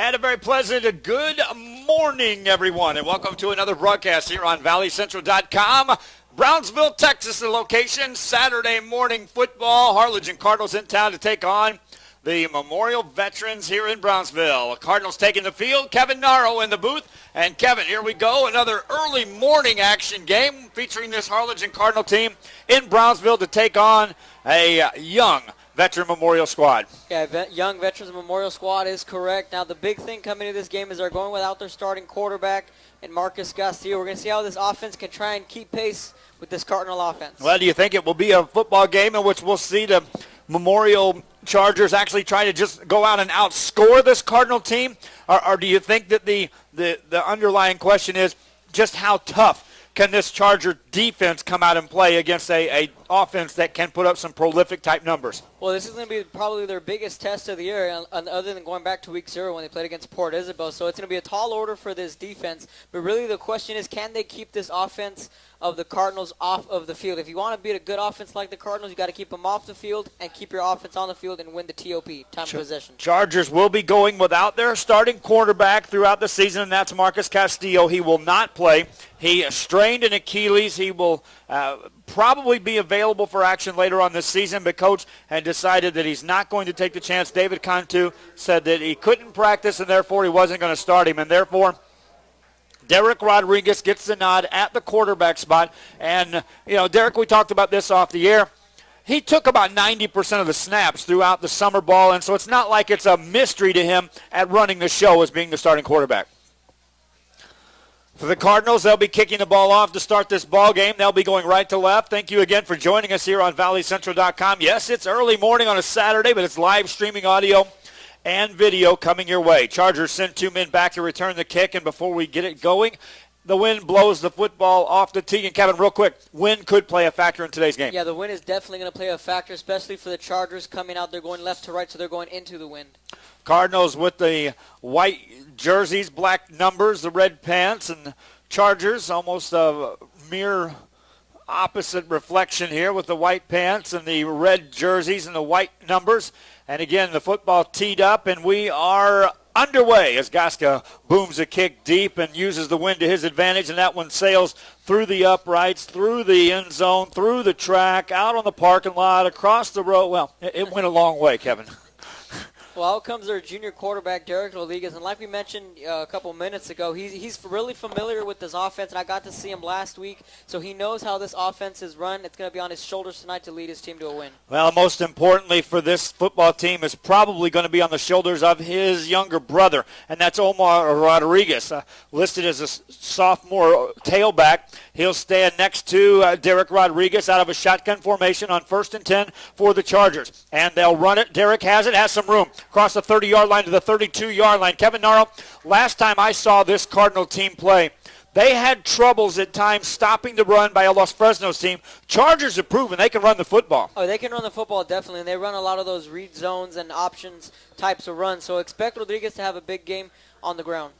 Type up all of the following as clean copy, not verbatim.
And a very pleasant good morning, everyone, and welcome to another broadcast here on ValleyCentral.com. Brownsville, Texas, the location. Saturday morning football. Harlingen Cardinals in town to take on the Memorial Veterans here in Brownsville. Cardinals taking the field. Kevin Naro in the booth. And Kevin, here we go. Another early morning action game featuring this Harlingen Cardinal team in Brownsville to take on a young Veteran Memorial squad. Yeah, young Veterans Memorial squad is correct. Now, the big thing coming into this game is they're going without their starting quarterback and Marcus Castillo. We're going to see how this offense can try and keep pace with this Cardinal offense. Well, do you think it will be a football game in which we'll see the Memorial Chargers actually try to just go out and outscore this Cardinal team? Or do you think that the underlying question is just how tough can this Charger defense come out and play against a offense that can put up some prolific type numbers? Well, this is going to be probably their biggest test of the year, other than going back to week 0 when they played against Port Isabel. So it's going to be a tall order for this defense. But really the question is, can they keep this offense of the Cardinals off of the field? If you want to beat a good offense like the Cardinals, you got to keep them off the field and keep your offense on the field and win the TOP, time of possession. Chargers will be going without their starting quarterback throughout the season, and that's Marcus Castillo. He will not play. He strained an Achilles. He will probably be available for action later on this season, but Coach had decided that he's not going to take the chance. David Cantu said that he couldn't practice, and therefore he wasn't going to start him, and therefore Derek Rodriguez gets the nod at the quarterback spot. And, Derek, we talked about this off the air. He took about 90% of the snaps throughout the summer ball, and so it's not like it's a mystery to him at running the show as being the starting quarterback. For the Cardinals, they'll be kicking the ball off to start this ball game. They'll be going right to left. Thank you again for joining us here on ValleyCentral.com. Yes, it's early morning on a Saturday, but it's live streaming audio and video coming your way. Chargers send 2 men back to return the kick, and before we get it going, the wind blows the football off the tee. And, Kevin, real quick, wind could play a factor in today's game. Yeah, the wind is definitely going to play a factor, especially for the Chargers coming out. They're going left to right, so they're going into the wind. Cardinals with the white jerseys, black numbers, the red pants, and Chargers almost a mere opposite reflection here with the white pants and the red jerseys and the white numbers. And again, the football teed up, and we are underway as Gasca booms a kick deep and uses the wind to his advantage, and that one sails through the uprights, through the end zone, through the track, out on the parking lot, across the road. Well, it went a long way, Kevin. Well, out comes their junior quarterback, Derek Rodriguez. And like we mentioned a couple minutes ago, he's really familiar with this offense, and I got to see him last week, so he knows how this offense is run. It's going to be on his shoulders tonight to lead his team to a win. Well, most importantly for this football team is probably going to be on the shoulders of his younger brother, and that's Omar Rodriguez, listed as a sophomore tailback. He'll stand next to Derek Rodriguez out of a shotgun formation on 1st and 10 for the Chargers. And they'll run it. Derek has it, has some room. Across the 30-yard line to the 32-yard line. Kevin Naro, last time I saw this Cardinal team play, they had troubles at times stopping the run by a Los Fresnos team. Chargers have proven they can run the football. Oh, they can run the football, definitely, and they run a lot of those read zones and options types of runs. So expect Rodriguez to have a big game on the ground.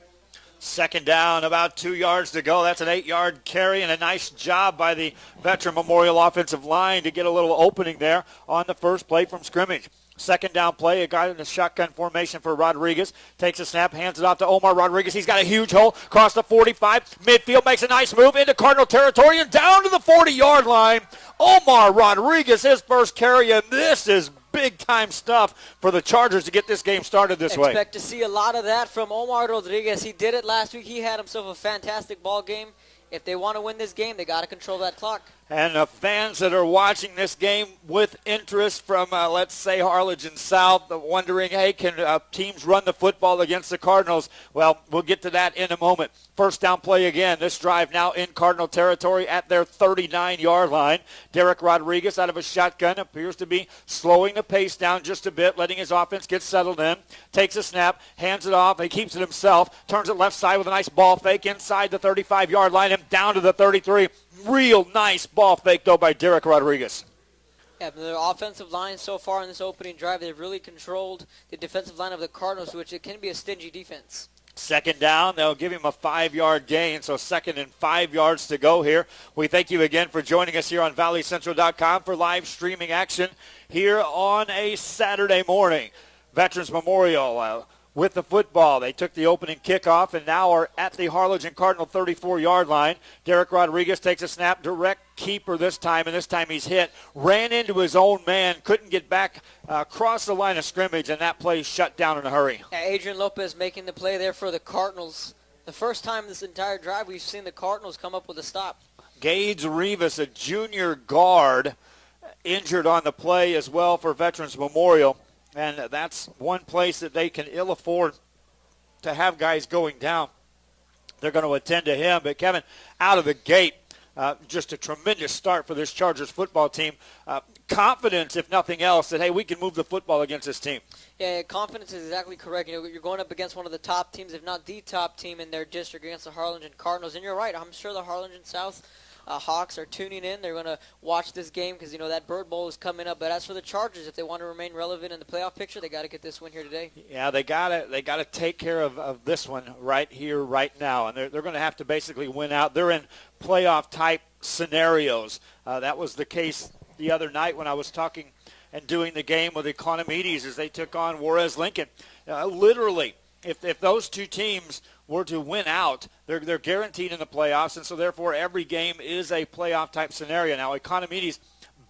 Second down, about 2 yards to go. That's an 8-yard carry, and a nice job by the Veteran Memorial offensive line to get a little opening there on the first play from scrimmage. Second down play, a guy in the shotgun formation for Rodriguez. Takes a snap, hands it off to Omar Rodriguez. He's got a huge hole across the 45. Midfield makes a nice move into Cardinal territory and down to the 40-yard line. Omar Rodriguez, his first carry, and this is big-time stuff for the Chargers to get this game started this way. Expect to see a lot of that from Omar Rodriguez. He did it last week. He had himself a fantastic ball game. If they want to win this game, they got to control that clock. And the fans that are watching this game with interest from, let's say, Harlingen South, wondering, hey, can teams run the football against the Cardinals? Well, we'll get to that in a moment. First down play again. This drive now in Cardinal territory at their 39-yard line. Derek Rodriguez out of a shotgun appears to be slowing the pace down just a bit, letting his offense get settled in. Takes a snap, hands it off. He keeps it himself. Turns it left side with a nice ball fake inside the 35-yard line and down to the 33. Real nice ball fake, though, by Derek Rodriguez. Yeah, the offensive line so far in this opening drive, they've really controlled the defensive line of the Cardinals, which it can be a stingy defense. Second down, they'll give him a 5-yard gain, so 2nd and 5 yards to go here. We thank you again for joining us here on ValleyCentral.com for live streaming action here on a Saturday morning. Veterans Memorial with the football. They took the opening kickoff and now are at the Harlingen Cardinal 34-yard line. Derek Rodriguez takes a snap, direct keeper this time, and this time he's hit. Ran into his own man, couldn't get back across the line of scrimmage, and that play shut down in a hurry. Adrian Lopez making the play there for the Cardinals. The first time this entire drive we've seen the Cardinals come up with a stop. Gage Rivas, a junior guard, injured on the play as well for Veterans Memorial. And that's one place that they can ill afford to have guys going down. They're going to attend to him. But, Kevin, out of the gate, just a tremendous start for this Chargers football team. Confidence, if nothing else, that, hey, we can move the football against this team. Yeah, confidence is exactly correct. You know, you're going up against one of the top teams, if not the top team in their district, against the Harlingen Cardinals. And you're right. I'm sure the Harlingen South Hawks are tuning in. They're going to watch this game because, you know, that Bird Bowl is coming up. But as for the Chargers, if they want to remain relevant in the playoff picture, they got to get this win here today. Yeah, they got to take care of this one right here, right now. And they're going to have to basically win out. They're in playoff-type scenarios. That was the case the other night when I was talking and doing the game with Economides as they took on Juarez Lincoln. Literally, if those two teams were to win out, they're guaranteed in the playoffs, and so therefore every game is a playoff-type scenario. Now, Economides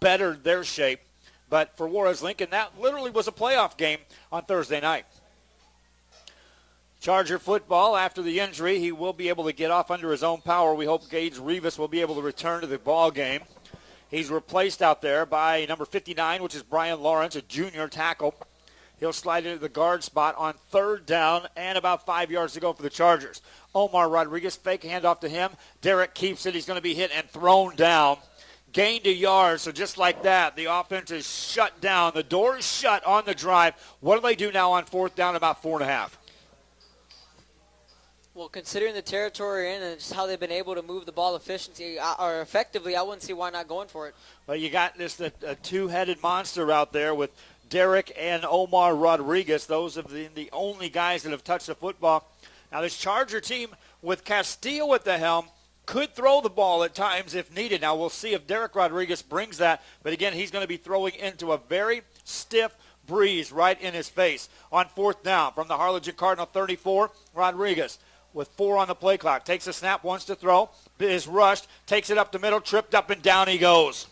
bettered their shape, but for Juarez Lincoln, that literally was a playoff game on Thursday night. Charger football, after the injury, he will be able to get off under his own power. We hope Gage Rivas will be able to return to the ball game. He's replaced out there by number 59, which is Brian Lawrence, a junior tackle. He'll slide into the guard spot on third down and about 5 yards to go for the Chargers. Omar Rodriguez, fake handoff to him. Derek keeps it. He's going to be hit and thrown down. Gained a yard, so just like that, the offense is shut down. The door is shut on the drive. What do they do now on fourth down, about 4.5? Well, considering the territory in and just how they've been able to move the ball effectively, I wouldn't see why not going for it. Well, you got this a two-headed monster out there with Derek and Omar Rodriguez. Those have been the only guys that have touched the football. Now, this Charger team with Castillo at the helm could throw the ball at times if needed. Now, we'll see if Derek Rodriguez brings that. But, again, he's going to be throwing into a very stiff breeze right in his face. On fourth down from the Harlingen Cardinal 34, Rodriguez with 4 on the play clock. Takes a snap, wants to throw, is rushed, takes it up the middle, tripped up, and down he goes.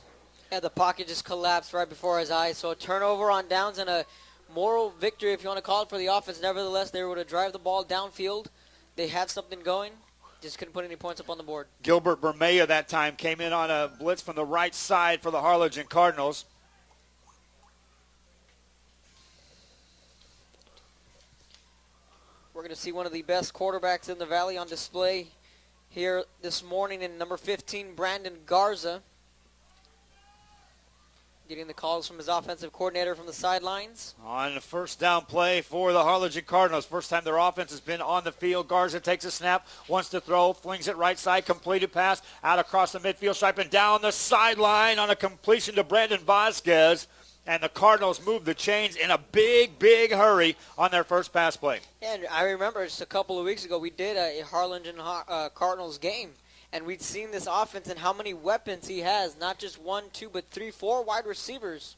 Yeah, the pocket just collapsed right before his eyes. So a turnover on downs and a moral victory, if you want to call it, for the offense. Nevertheless, they were able to drive the ball downfield. They had something going. Just couldn't put any points up on the board. Gilbert Bermea that time came in on a blitz from the right side for the Harlingen Cardinals. We're going to see one of the best quarterbacks in the Valley on display here this morning in number 15, Brandon Garza. Getting the calls from his offensive coordinator from the sidelines. On the first down play for the Harlingen Cardinals. First time their offense has been on the field. Garza takes a snap, wants to throw, flings it right side, completed pass, out across the midfield stripe and down the sideline on a completion to Brandon Vasquez. And the Cardinals move the chains in a big, big hurry on their first pass play. And I remember just a couple of weeks ago we did a Harlingen Cardinals game. And we'd seen this offense and how many weapons he has. Not just 1, 2, but 3, 4 wide receivers.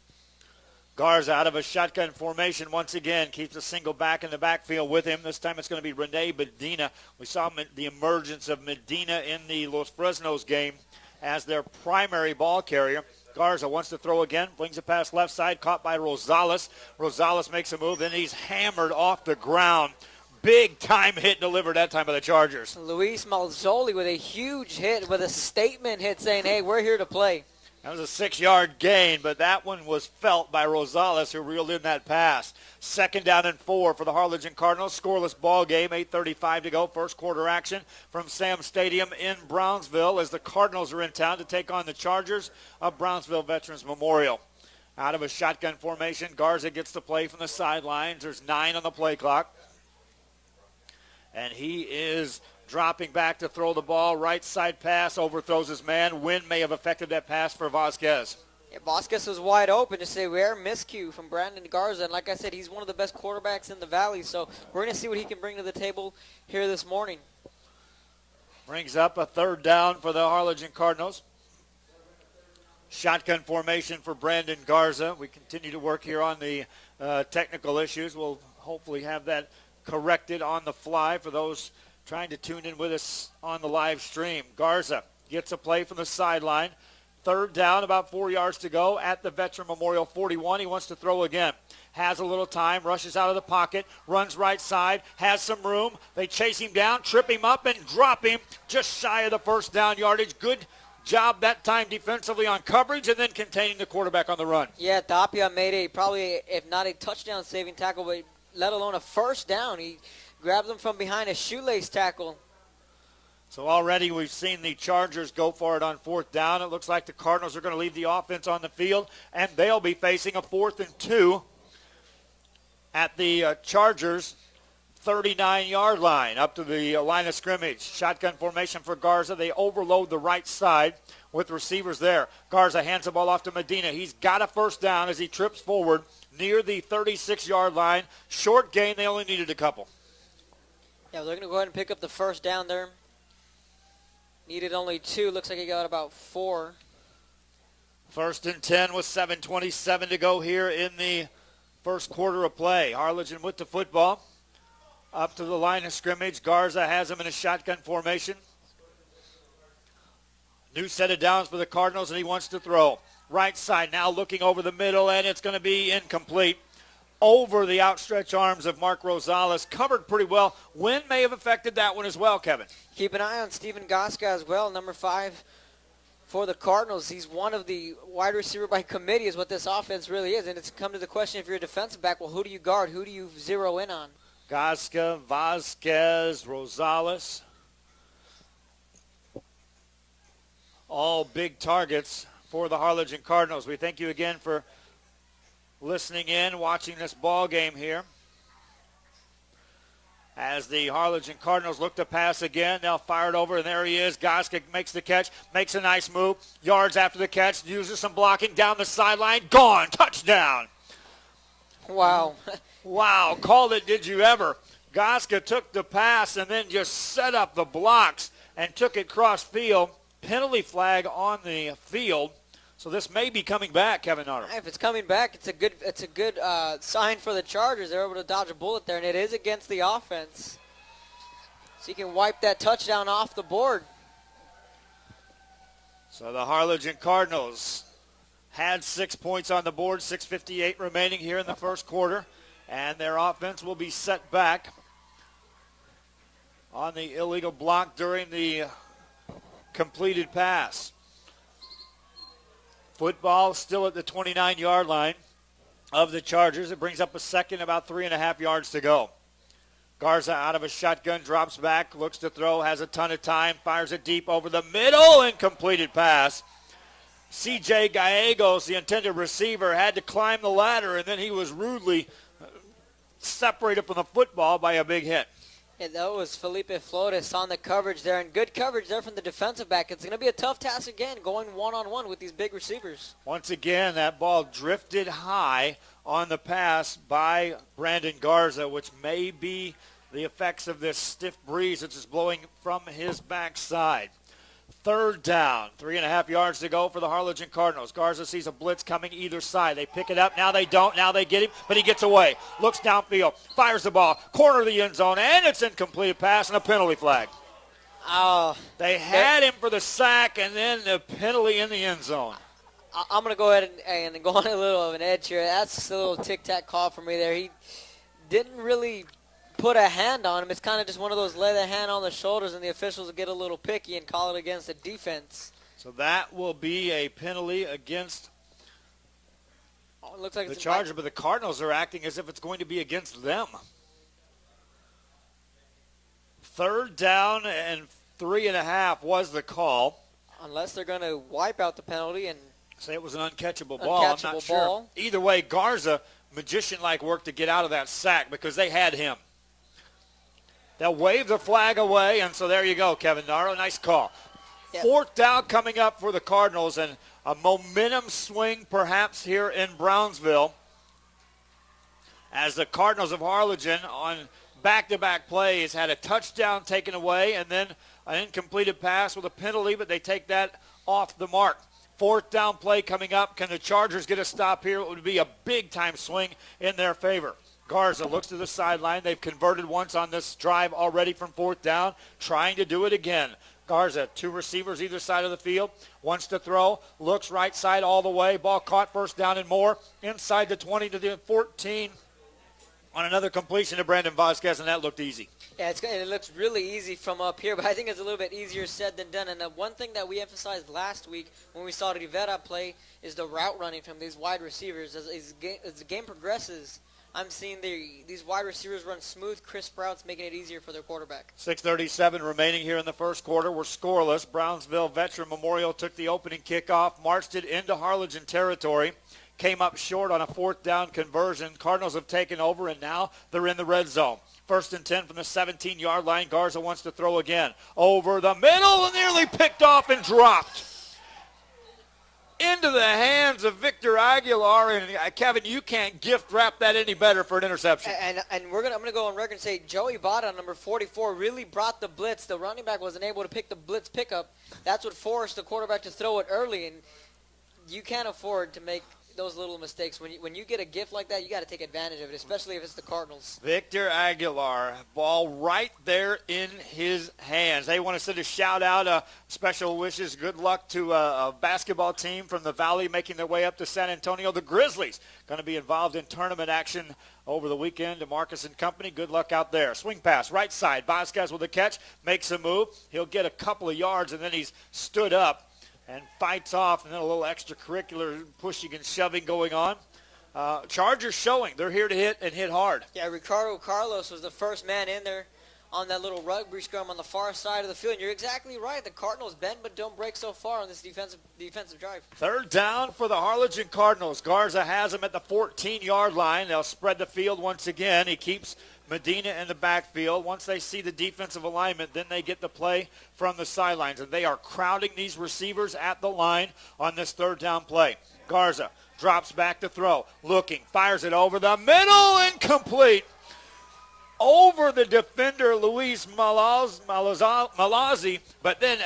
Garza out of a shotgun formation once again. Keeps a single back in the backfield with him. This time it's going to be Rene Medina. We saw the emergence of Medina in the Los Fresnos game as their primary ball carrier. Garza wants to throw again, flings a pass left side, caught by Rosales. Rosales makes a move, then he's hammered off the ground. Big time hit delivered that time by the Chargers. Luis Malzoli with a huge hit, with a statement hit saying, hey, we're here to play. That was a 6-yard gain, but that one was felt by Rosales, who reeled in that pass. Second down and 4 for the Harlingen Cardinals. Scoreless ball game, 8:35 to go. First quarter action from Sam Stadium in Brownsville as the Cardinals are in town to take on the Chargers of Brownsville Veterans Memorial. Out of a shotgun formation, Garza gets the play from the sidelines. There's 9 on the play clock. And he is dropping back to throw the ball. Right side pass, overthrows his man. Wind may have affected that pass for Vasquez. Yeah, Vasquez was wide open. Just say rare miscue from Brandon Garza. And like I said, he's one of the best quarterbacks in the Valley. So we're going to see what he can bring to the table here this morning. Brings up a third down for the Harlingen Cardinals. Shotgun formation for Brandon Garza. We continue to work here on the technical issues. We'll hopefully have that corrected on the fly for those trying to tune in with us on the live stream. Garza gets a play from the sideline. Third down, about 4 yards to go at the Veteran Memorial 41. He wants to throw again. Has a little time, rushes out of the pocket, runs right side, has some room. They chase him down, trip him up, and drop him just shy of the first down yardage. Good job that time defensively on coverage and then containing the quarterback on the run. Yeah, Tapia made probably, if not a touchdown-saving tackle, but let alone a first down. He grabbed him from behind a shoelace tackle. So already we've seen the Chargers go for it on fourth down. It looks like the Cardinals are going to leave the offense on the field, and they'll be facing a 4th and 2 at the Chargers 39-yard line up to the line of scrimmage. Shotgun formation for Garza. They overload the right side with receivers there. Garza hands the ball off to Medina. He's got a first down as he trips forward near the 36-yard line. Short gain. They only needed a couple. Yeah, they're going to go ahead and pick up the first down there. Needed only 2. Looks like he got about 4. 1st and 10 with 7:27 to go here in the first quarter of play. Harlingen with the football. Up to the line of scrimmage. Garza has him in a shotgun formation. New set of downs for the Cardinals, and he wants to throw. Right side now looking over the middle, and it's going to be incomplete. Over the outstretched arms of Mark Rosales. Covered pretty well. Wind may have affected that one as well, Kevin. Keep an eye on Steven Goska as well, number 5 for the Cardinals. He's one of the wide receiver by committee is what this offense really is. And it's come to the question, if you're a defensive back, well, who do you guard? Who do you zero in on? Goska, Vasquez, Rosales. All big targets for the Harlingen Cardinals. We thank you again for listening in, watching this ball game here. As the Harlingen Cardinals look to pass again, they'll fire it over, and there he is. Goska makes the catch, makes a nice move. Yards after the catch, uses some blocking down the sideline. Gone. Touchdown. Wow. Wow. Called it, did you ever? Goska took the pass and then just set up the blocks and took it cross field. Penalty flag on the field. So this may be coming back, Kevin Nutter. If it's coming back, it's a good sign for the Chargers. They're able to dodge a bullet there, and it is against the offense. So you can wipe that touchdown off the board. So the Harlingen Cardinals had 6 points on the board, 6:58 remaining here in the first quarter, and their offense will be set back on the illegal block during the completed pass. Football still at the 29-yard line of the Chargers. It brings up a second, about 3.5 yards to go. Garza out of a shotgun, drops back, looks to throw, has a ton of time, fires it deep over the middle, incompleted pass. C.J. Gallegos, the intended receiver, had to climb the ladder, and then he was rudely separated from the football by a big hit. And that was Felipe Flores on the coverage there, and good coverage there from the defensive back. It's going to be a tough task again, going one-on-one with these big receivers. Once again, that ball drifted high on the pass by Brandon Garza, which may be the effects of this stiff breeze that's just blowing from his backside. Third down, 3.5 yards to go for the Harlingen Cardinals. Garza sees a blitz coming either side. They pick it up. Now they don't. Now they get him, but he gets away. Looks downfield, fires the ball, corner of the end zone, and it's incomplete pass and a penalty flag. They had him for the sack and then the penalty in the end zone. I'm going to go ahead and go on a little of an edge here. That's a little tic-tac call for me there. He didn't really put a hand on him. It's kind of just one of those lay the hand on the shoulders, and the officials will get a little picky and call it against the defense. So that will be a penalty against it looks like the Chargers, but the Cardinals are acting as if it's going to be against them. Third down and 3.5 was the call. Unless they're going to wipe out the penalty and say it was an uncatchable ball. I'm not sure. Either way, Garza, magician-like work to get out of that sack because they had him. They'll wave the flag away, and so there you go, Kevin Naro. Nice call. Yep. Fourth down coming up for the Cardinals, and a momentum swing perhaps here in Brownsville as the Cardinals of Harlingen on back-to-back plays had a touchdown taken away and then an incompleted pass with a penalty, but they take that off the mark. Fourth down play coming up. Can the Chargers get a stop here? It would be a big-time swing in their favor. Garza looks to the sideline. They've converted once on this drive already from fourth down, trying to do it again. Garza, two receivers either side of the field, wants to throw, looks right side all the way. Ball caught, first down and more, inside the 20 to the 14 on another completion to Brandon Vasquez, and that looked easy. Yeah, it looks really easy from up here, but I think it's a little bit easier said than done. And one thing that we emphasized last week when we saw Rivera play is the route running from these wide receivers. As the game progresses, I'm seeing these wide receivers run smooth, crisp routes, making it easier for their quarterback. 6:37 remaining here in the first quarter. We're scoreless. Brownsville Veteran Memorial took the opening kickoff, marched it into Harlingen territory, came up short on a fourth down conversion. Cardinals have taken over, and now they're in the red zone. 1st and 10 from the 17-yard line. Garza wants to throw again. Over the middle, and nearly picked off and dropped into the hands of Victor Aguilar. And Kevin, you can't gift wrap that any better for an interception. And I'm gonna go on record and say Joey Bada, number 44, really brought the blitz. The running back wasn't able to pick the blitz pickup. That's what forced the quarterback to throw it early. And you can't afford to make those little mistakes. When you get a gift like that, you got to take advantage of it, especially if it's the Cardinals. Victor Aguilar, ball right there in his hands. They want to send a shout-out, special wishes, good luck to a basketball team from the Valley making their way up to San Antonio. The Grizzlies going to be involved in tournament action over the weekend. DeMarcus and company, good luck out there. Swing pass, right side. Vasquez with a catch, makes a move. He'll get a couple of yards, and then he's stood up and fights off, and then a little extracurricular pushing and shoving going on. Chargers showing. They're here to hit and hit hard. Yeah, Ricardo Carlos was the first man in there on that little rugby scrum on the far side of the field. And you're exactly right. The Cardinals bend but don't break so far on this defensive drive. Third down for the Harlingen Cardinals. Garza has him at the 14-yard line. They'll spread the field once again. He keeps Medina in the backfield. Once they see the defensive alignment, then they get the play from the sidelines. And they are crowding these receivers at the line on this third down play. Garza drops back to throw. Looking, fires it over the middle, incomplete. Over the defender, Luis Malazzi, but then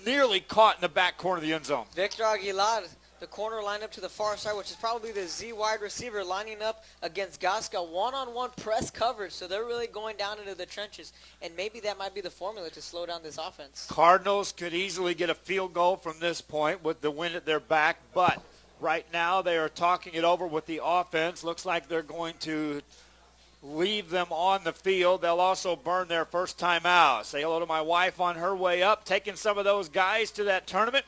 nearly caught in the back corner of the end zone. Victor Aguilar, the corner lined up to the far side, which is probably the Z wide receiver lining up against Gasca, one-on-one press coverage. So they're really going down into the trenches, and maybe that might be the formula to slow down this offense. Cardinals could easily get a field goal from this point with the wind at their back, but right now they are talking it over with the offense. Looks like they're going to leave them on the field. They'll also burn their first time out. Say hello to my wife on her way up, taking some of those guys to that tournament.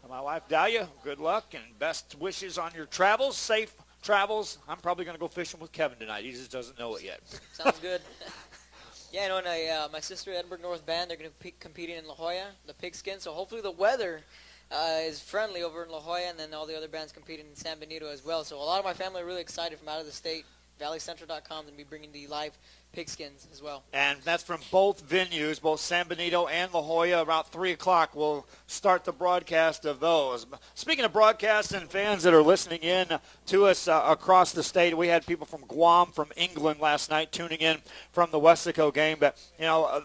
My wife, Dahlia, good luck and best wishes on your travels. Safe travels. I'm probably going to go fishing with Kevin tonight. He just doesn't know it yet. Sounds good. Yeah, I know, and my sister, Edinburgh North Band, they're going to be competing in La Jolla, the Pigskin. So hopefully the weather is friendly over in La Jolla, and then all the other bands competing in San Benito as well. So a lot of my family are really excited from out of the state. ValleyCentral.com to be bringing the live Pigskins as well. And that's from both venues, both San Benito and La Jolla. About 3 o'clock, we'll start the broadcast of those. Speaking of broadcasts and fans that are listening in to us across the state, we had people from Guam, from England last night tuning in from the Westaco game. But,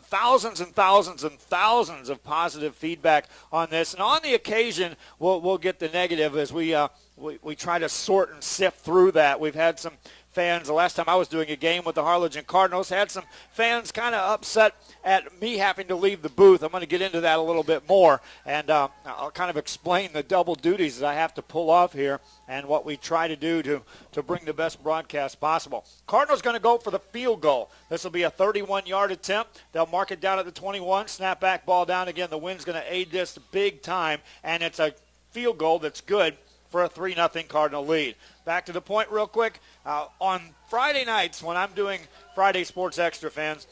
thousands and thousands and thousands of positive feedback on this. And on the occasion, we'll get the negative as we try to sort and sift through that. We've had some fans, the last time I was doing a game with the Harlingen Cardinals, had some fans kind of upset at me having to leave the booth. I'm going to get into that a little bit more, and I'll kind of explain the double duties that I have to pull off here and what we try to do to bring the best broadcast possible. Cardinals going to go for the field goal. This will be a 31-yard attempt. They'll mark it down at the 21, snap back, ball down again. The wind's going to aid this big time, and it's a field goal that's good for a 3-0 Cardinal lead. Back to the point real quick. On Friday nights when I'm doing Friday Sports Extra, fans,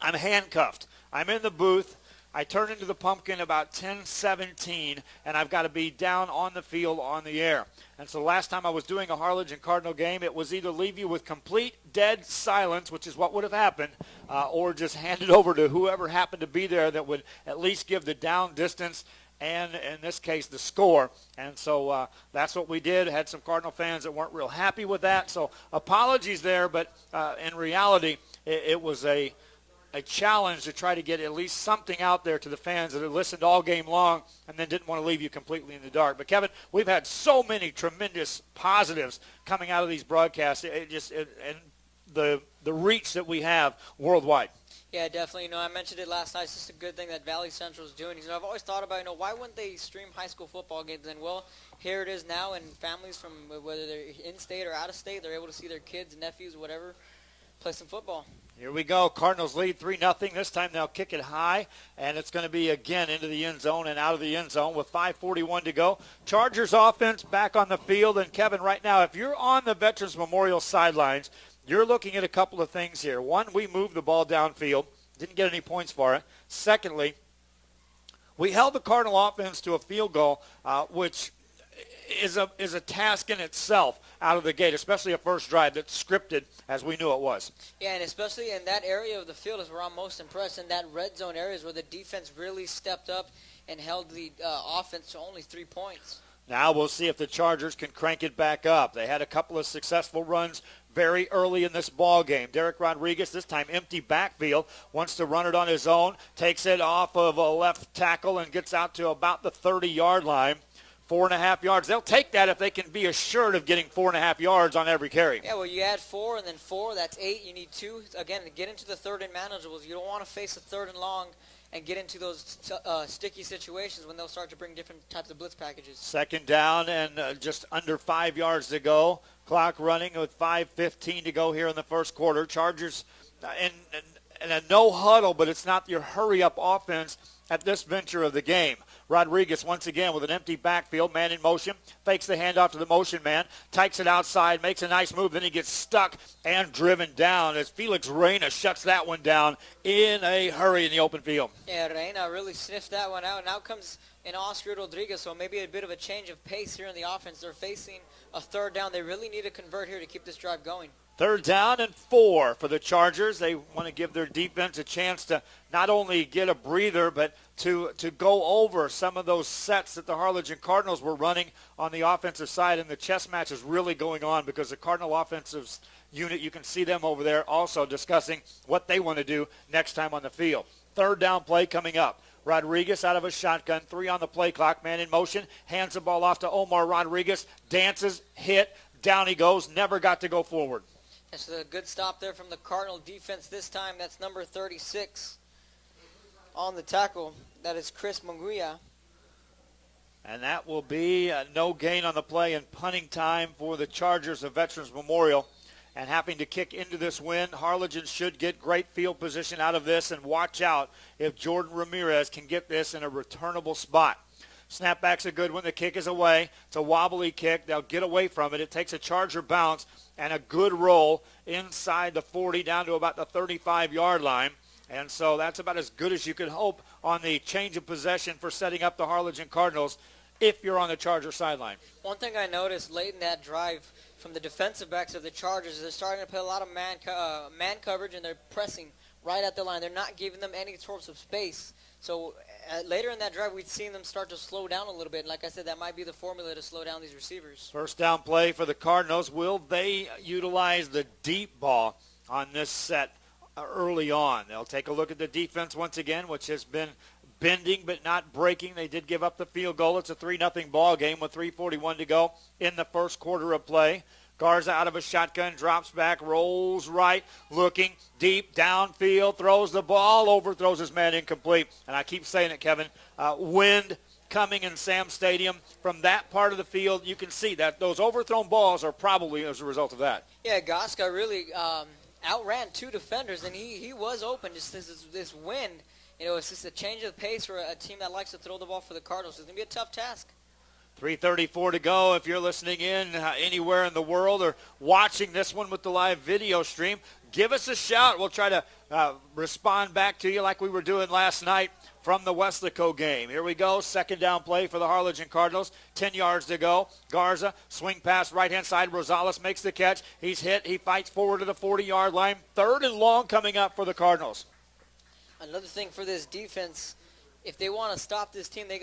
I'm handcuffed. I'm in the booth. I turn into the pumpkin about 10:17, and I've got to be down on the field on the air. And so the last time I was doing a Harlingen Cardinal game, it was either leave you with complete dead silence, which is what would have happened, or just hand it over to whoever happened to be there that would at least give the down distance and, in this case, the score. And so that's what we did. Had some Cardinal fans that weren't real happy with that. So apologies there, but in reality, it was a challenge to try to get at least something out there to the fans that had listened all game long and then didn't want to leave you completely in the dark. But, Kevin, we've had so many tremendous positives coming out of these broadcasts. And the reach that we have worldwide. Yeah, definitely. I mentioned it last night. It's just a good thing that Valley Central is doing. I've always thought about, why wouldn't they stream high school football games? And, well, here it is now, and families from whether they're in-state or out-of-state, they're able to see their kids, nephews, whatever, play some football. Here we go. Cardinals lead 3-0. This time they'll kick it high, and it's going to be again into the end zone and out of the end zone with 5:41 to go. Chargers offense back on the field. And, Kevin, right now, if you're on the Veterans Memorial sidelines, you're looking at a couple of things here. One, we moved the ball downfield. Didn't get any points for it. Secondly, we held the Cardinal offense to a field goal, which is a task in itself out of the gate, especially a first drive that's scripted as we knew it was. Yeah, and especially in that area of the field is where I'm most impressed. In that red zone areas where the defense really stepped up and held the offense to only 3 points. Now we'll see if the Chargers can crank it back up. They had a couple of successful runs very early in this ball game. Derek Rodriguez, this time empty backfield, wants to run it on his own, takes it off of a left tackle and gets out to about the 30-yard line. 4.5 yards. They'll take that if they can be assured of getting 4.5 yards on every carry. Yeah, well, you add 4 and then 4, that's 8. You need 2. Again, to get into the third and manageables, you don't want to face a third and long and get into those sticky situations when they'll start to bring different types of blitz packages. Second down and just under 5 yards to go. Clock running with 5:15 to go here in the first quarter. Chargers in a no huddle, but it's not your hurry-up offense at this venture of the game. Rodriguez once again with an empty backfield, man in motion, fakes the handoff to the motion man, takes it outside, makes a nice move, then he gets stuck and driven down as Felix Reyna shuts that one down in a hurry in the open field. Yeah, Reyna really sniffed that one out. Now comes in Oscar Rodriguez, so maybe a bit of a change of pace here in the offense. They're facing a third down. They really need to convert here to keep this drive going. 3rd down and 4 for the Chargers. They want to give their defense a chance to not only get a breather, but to go over some of those sets that the Harlingen Cardinals were running on the offensive side. And the chess match is really going on because the Cardinal offensive unit, you can see them over there also discussing what they want to do next time on the field. 3rd down play coming up. Rodriguez out of a shotgun, 3 on the play clock, man in motion, hands the ball off to Omar Rodriguez, dances, hit, down he goes, never got to go forward. That's a good stop there from the Cardinal defense this time. That's number 36 on the tackle. That is Chris Munguia. And that will be no gain on the play and punting time for the Chargers of Veterans Memorial. And having to kick into this win, Harlingen should get great field position out of this, and watch out if Jordan Ramirez can get this in a returnable spot. Snapback's a good one. The kick is away. It's a wobbly kick. They'll get away from it. It takes a Charger bounce and a good roll inside the 40 down to about the 35-yard line. And so that's about as good as you could hope on the change of possession for setting up the Harlingen Cardinals if you're on the Charger sideline. One thing I noticed late in that drive from the defensive backs of the Chargers is they're starting to play a lot of man coverage, and they're pressing right at the line. They're not giving them any sorts of space. So later in that drive, we'd seen them start to slow down a little bit. And like I said, that might be the formula to slow down these receivers. First down play for the Cardinals. Will they utilize the deep ball on this set early on? They'll take a look at the defense once again, which has been bending but not breaking. They did give up the field goal. It's a 3-0 ball game with 3:41 to go in the first quarter of play. Garza out of a shotgun, drops back, rolls right, looking deep, downfield, throws the ball, overthrows his man, incomplete. And I keep saying it, Kevin, wind coming in Sam Stadium. From that part of the field, you can see that those overthrown balls are probably as a result of that. Yeah, Gasca really outran 2 defenders, and he was open. Just this wind, it's just a change of pace for a team that likes to throw the ball for the Cardinals. It's going to be a tough task. 3:34 to go. If you're listening in anywhere in the world or watching this one with the live video stream, give us a shout. We'll try to respond back to you like we were doing last night from the Weslaco game. Here we go. Second down play for the Harlingen Cardinals. 10 yards to go. Garza, swing pass right-hand side. Rosales makes the catch. He's hit. He fights forward to the 40-yard line. 3rd and long coming up for the Cardinals. Another thing for this defense, if they want to stop this team, they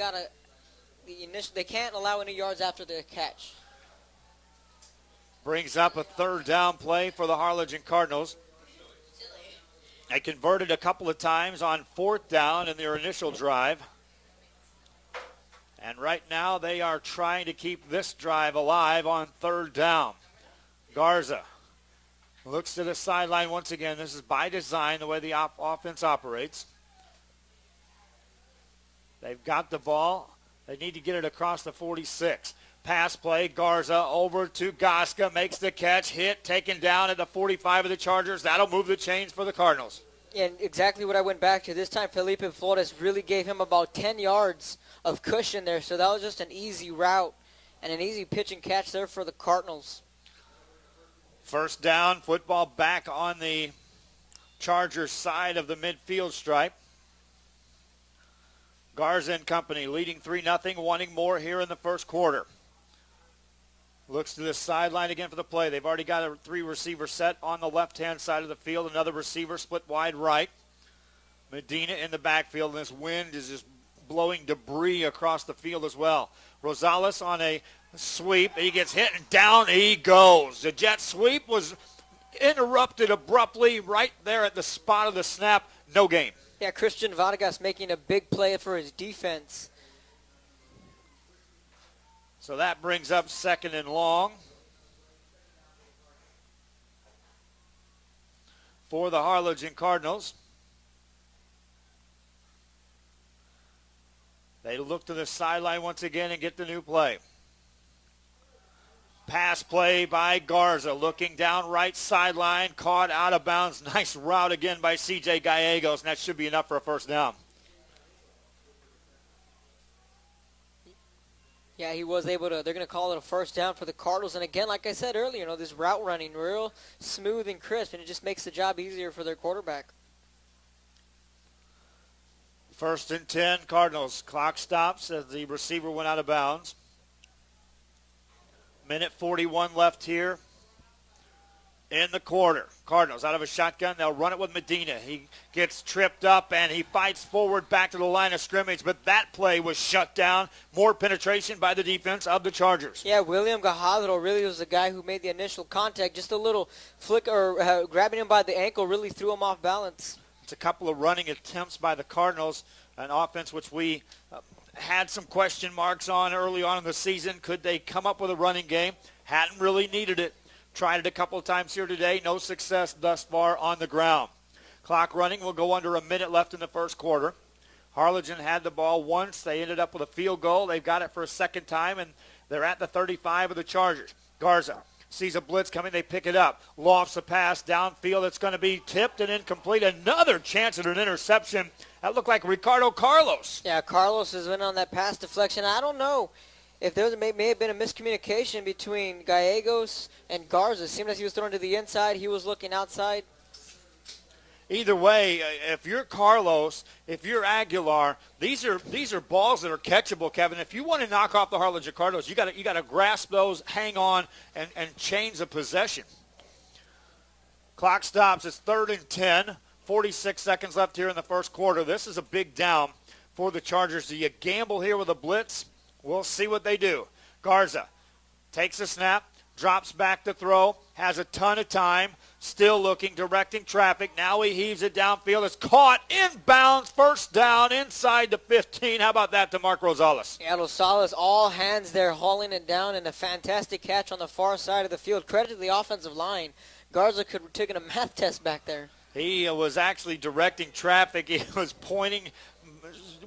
can't allow any yards after the catch. Brings up a 3rd down play for the Harlingen Cardinals. They converted a couple of times on 4th down in their initial drive. And right now they are trying to keep this drive alive on 3rd down. Garza Looks to the sideline once again. This is by design, the way the offense operates. They've got the ball. They need to get it across the 46. Pass play, Garza over to Goska, makes the catch, hit, taken down at the 45 of the Chargers. That'll move the chains for the Cardinals. And exactly what I went back to. This time Felipe Flores really gave him about 10 yards of cushion there, so that was just an easy route and an easy pitch and catch there for the Cardinals. First down, football back on the Chargers side of the midfield stripe. Garza and company leading 3-0, wanting more here in the first quarter. Looks to the sideline again for the play. They've already got a 3-receiver set on the left-hand side of the field. Another receiver split wide right. Medina in the backfield, and this wind is just blowing debris across the field as well. Rosales on a sweep. He gets hit, and down he goes. The jet sweep was interrupted abruptly right there at the spot of the snap. No gain. Yeah, Christian Vargas making a big play for his defense. So that brings up 2nd and long for the Harlingen Cardinals. They look to the sideline once again and get the new play. Pass play by Garza, looking down right sideline, caught out of bounds. Nice route again by C.J. Gallegos, and that should be enough for a first down. Yeah, he was able to. They're going to call it a first down for the Cardinals. And again, like I said earlier, this route running real smooth and crisp, and it just makes the job easier for their quarterback. 1st and 10, Cardinals. Clock stops as the receiver went out of bounds. Minute 41 left here in the quarter. Cardinals out of a shotgun. They'll run it with Medina. He gets tripped up, and he fights forward back to the line of scrimmage, but that play was shut down. More penetration by the defense of the Chargers. Yeah, William Gajadro really was the guy who made the initial contact. Just a little flick or grabbing him by the ankle really threw him off balance. It's a couple of running attempts by the Cardinals, an offense which we had some question marks on early on in the season. Could they come up with a running game? Hadn't really needed it. Tried it a couple of times here today. No success thus far on the ground. Clock running. Will go under a minute left in the first quarter. Harlingen had the ball once. They ended up with a field goal. They've got it for a second time, and they're at the 35 of the Chargers. Garza sees a blitz coming. They pick it up. Lofts a pass downfield. It's going to be tipped and incomplete. Another chance at an interception. That looked like Ricardo Carlos. Yeah, Carlos has been on that pass deflection. I don't know if there may have been a miscommunication between Gallegos and Garza. It seemed like he was thrown to the inside. He was looking outside. Either way, if you're Carlos, if you're Aguilar, these are balls that are catchable, Kevin. If you want to knock off the Harlingen Cardinals, you got to grasp those, hang on, and change the possession. Clock stops. It's 3rd and 10. 46 seconds left here in the first quarter. This is a big down for the Chargers. Do you gamble here with a blitz? We'll see what they do. Garza takes a snap, drops back to throw, has a ton of time, still looking, directing traffic. Now he heaves it downfield. It's caught inbounds, first down inside the 15. How about that to Mark Rosales? Yeah, Rosales, all hands there, hauling it down, and a fantastic catch on the far side of the field. Credit to the offensive line. Garza could have taken a math test back there. He was actually directing traffic. He was pointing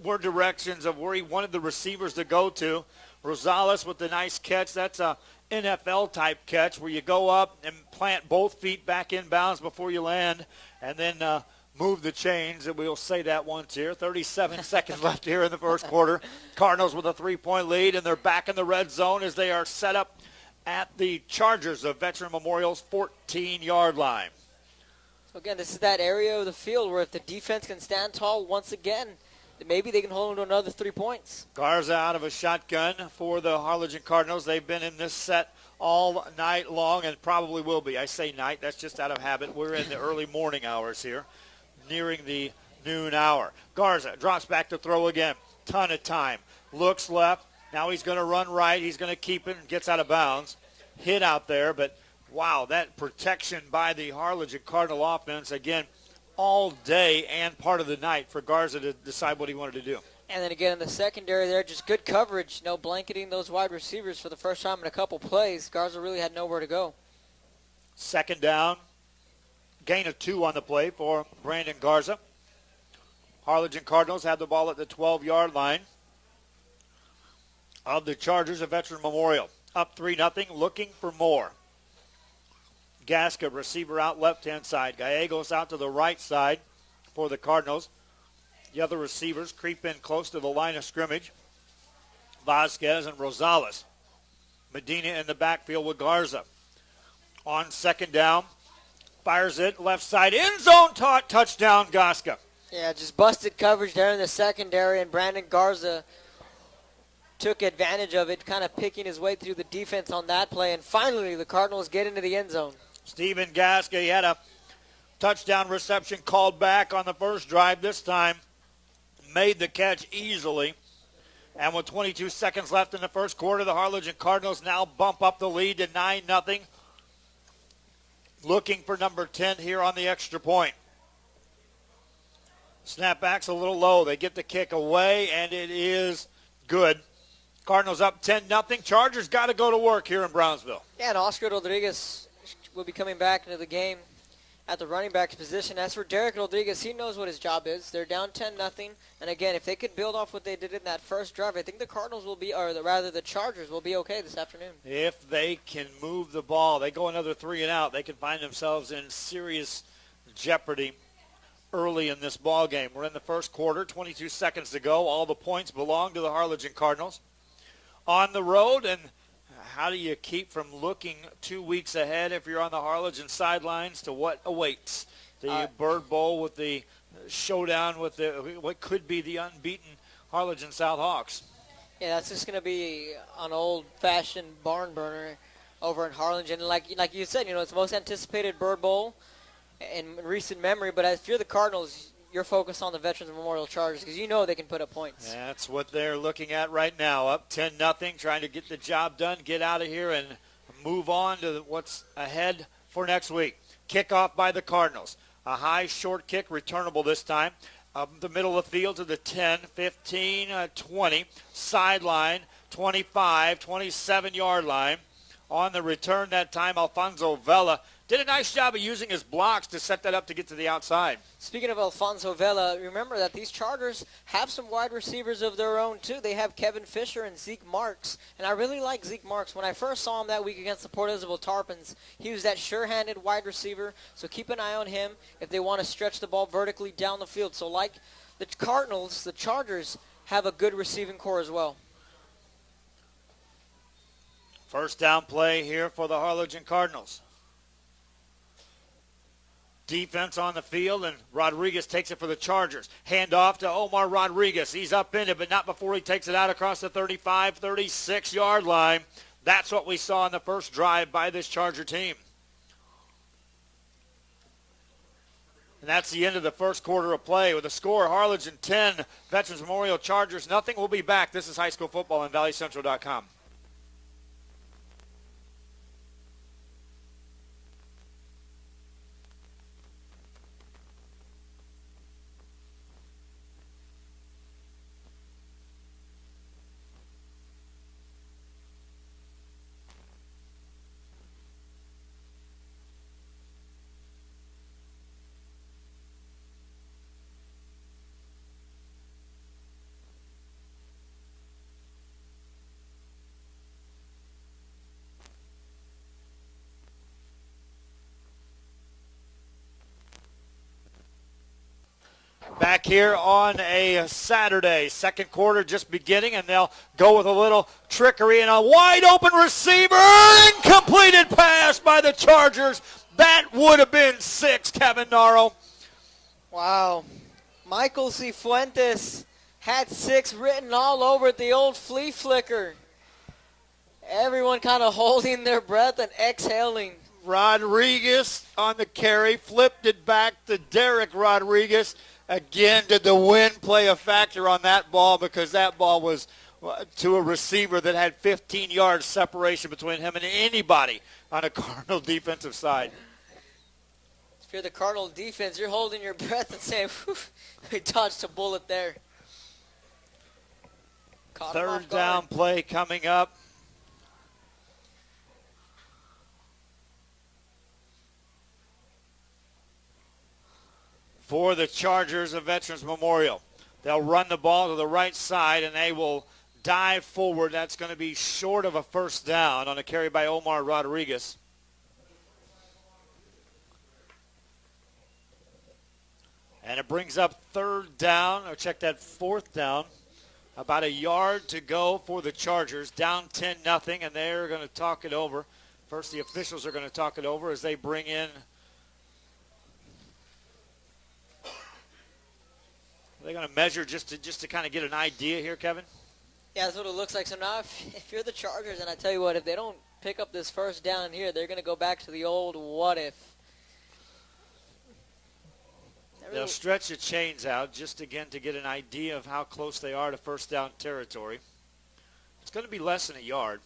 more directions of where he wanted the receivers to go to. Rosales with the nice catch. That's a NFL-type catch where you go up and plant both feet back in bounds before you land and then move the chains. And we'll say that once here. 37 seconds left here in the first quarter. Cardinals with a 3-point lead, and they're back in the red zone as they are set up at the Chargers of Veteran Memorial's 14-yard line. So again, this is that area of the field where if the defense can stand tall once again, maybe they can hold them to another 3 points. Garza out of a shotgun for the Harlingen Cardinals. They've been in this set all night long and probably will be. I say night, that's just out of habit. We're in the early morning hours here, nearing the noon hour. Garza drops back to throw again. Ton of time. Looks left. Now he's going to run right. He's going to keep it and gets out of bounds. Hit out there, but wow, that protection by the Harlingen Cardinal offense, again, all day and part of the night for Garza to decide what he wanted to do. And then again in the secondary there, just good coverage, blanketing those wide receivers for the first time in a couple plays. Garza really had nowhere to go. 2nd down, Gain of 2 on the play for Brandon Garza. Harlingen Cardinals have the ball at the 12-yard line of the Chargers of Veterans Memorial. Up 3-0, looking for more. Gasca, receiver out left-hand side. Gallegos out to the right side for the Cardinals. The other receivers creep in close to the line of scrimmage. Vasquez and Rosales. Medina in the backfield with Garza. On second down, fires it left side. End zone touchdown, Gasca. Yeah, just busted coverage there in the secondary, and Brandon Garza took advantage of it, kind of picking his way through the defense on that play, and finally the Cardinals get into the end zone. Steven Gasca, he had a touchdown reception called back on the first drive. This time made the catch easily. And with 22 seconds left in the first quarter, the Harlingen Cardinals now bump up the lead to 9-0. Looking for number 10 here on the extra point. Snapback's a little low. They get the kick away, and it is good. Cardinals up 10-0. Chargers got to go to work here in Brownsville. Yeah, and Oscar Rodriguez will be coming back into the game at the running back's position. As for Derek Rodriguez, he knows what his job is. They're down 10-0. And again, if they could build off what they did in that first drive, I think the Cardinals will be, or rather the Chargers will be okay this afternoon. If they can move the ball, they go another 3 and out, they can find themselves in serious jeopardy early in this ball game. We're in the first quarter, 22 seconds to go. All the points belong to the Harlingen Cardinals. On the road, and how do you keep from looking 2 weeks ahead if you're on the Harlingen sidelines to what awaits? The Bird Bowl with the showdown with what could be the unbeaten Harlingen South Hawks. Yeah, that's just going to be an old-fashioned barn burner over in Harlingen. And like you said, it's the most anticipated Bird Bowl in recent memory. But if you're the Cardinals, you're focused on the Veterans Memorial Chargers because you know they can put up points. That's what they're looking at right now. Up 10-0, trying to get the job done, get out of here, and move on to what's ahead for next week. Kickoff by the Cardinals. A high short kick, returnable this time. Up the middle of the field to the 10, 15, 20. Sideline, 25, 27-yard line. On the return that time, Alfonso Vela did a nice job of using his blocks to set that up to get to the outside. Speaking of Alfonso Vela, remember that these Chargers have some wide receivers of their own, too. They have Kevin Fisher and Zeke Marks, and I really like Zeke Marks. When I first saw him that week against the Port Isabel Tarpons, he was that sure-handed wide receiver, so keep an eye on him if they want to stretch the ball vertically down the field. So like the Cardinals, the Chargers have a good receiving core as well. First down play here for the Harlingen Cardinals. Defense on the field, and Rodriguez takes it for the Chargers. Hand off to Omar Rodriguez. He's up in it, but not before he takes it out across the 35, 36-yard line. That's what we saw in the first drive by this Charger team. And that's the end of the first quarter of play. With the score, Harlingen 10, Veterans Memorial Chargers nothing. We'll be back. This is high school football on ValleyCentral.com. Back here on a Saturday, second quarter just beginning, and they'll go with a little trickery and a wide open receiver. Incompleted pass by the Chargers. That would have been 6, Kevin Naro. Wow. Michael Cifuentes had 6 written all over the old flea flicker. Everyone kind of holding their breath and exhaling. Rodriguez on the carry, flipped it back to Derek Rodriguez. Again, did the wind play a factor on that ball, because that ball was to a receiver that had 15 yards separation between him and anybody on a Cardinal defensive side. If you're the Cardinal defense, you're holding your breath and saying, whew, we dodged a bullet there. Caught him off Third guard. down play coming up. for the Chargers of Veterans Memorial. They'll run the ball to the right side, and they will dive forward. That's going to be short of a first down on a carry by Omar Rodriguez. And it brings up third down, or check that, fourth down. About a yard to go for the Chargers, down 10-0, and they're going to talk it over. First, the officials are going to talk it over as they bring in. Are they going to measure just to kind of get an idea here, Kevin? Yeah, that's what it looks like. So now if you're the Chargers, and I tell you what, if they don't pick up this first down here, they're going to go back to the old what if. They'll stretch the chains out just, again, to get an idea of how close they are to first down territory. It's going to be less than a yard.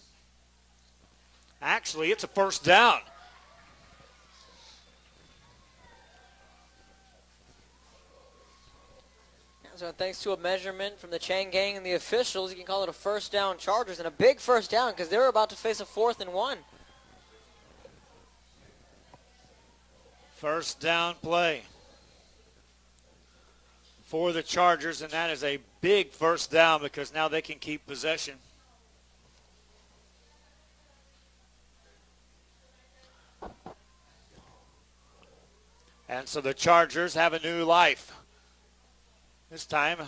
Actually, it's a first down. So thanks to a measurement from the chain gang and the officials, you can call it a first down Chargers, and a big first down because they're about to face a 4th and 1. First down play for the Chargers, and that is a big first down because now they can keep possession. And so the Chargers have a new life. This time,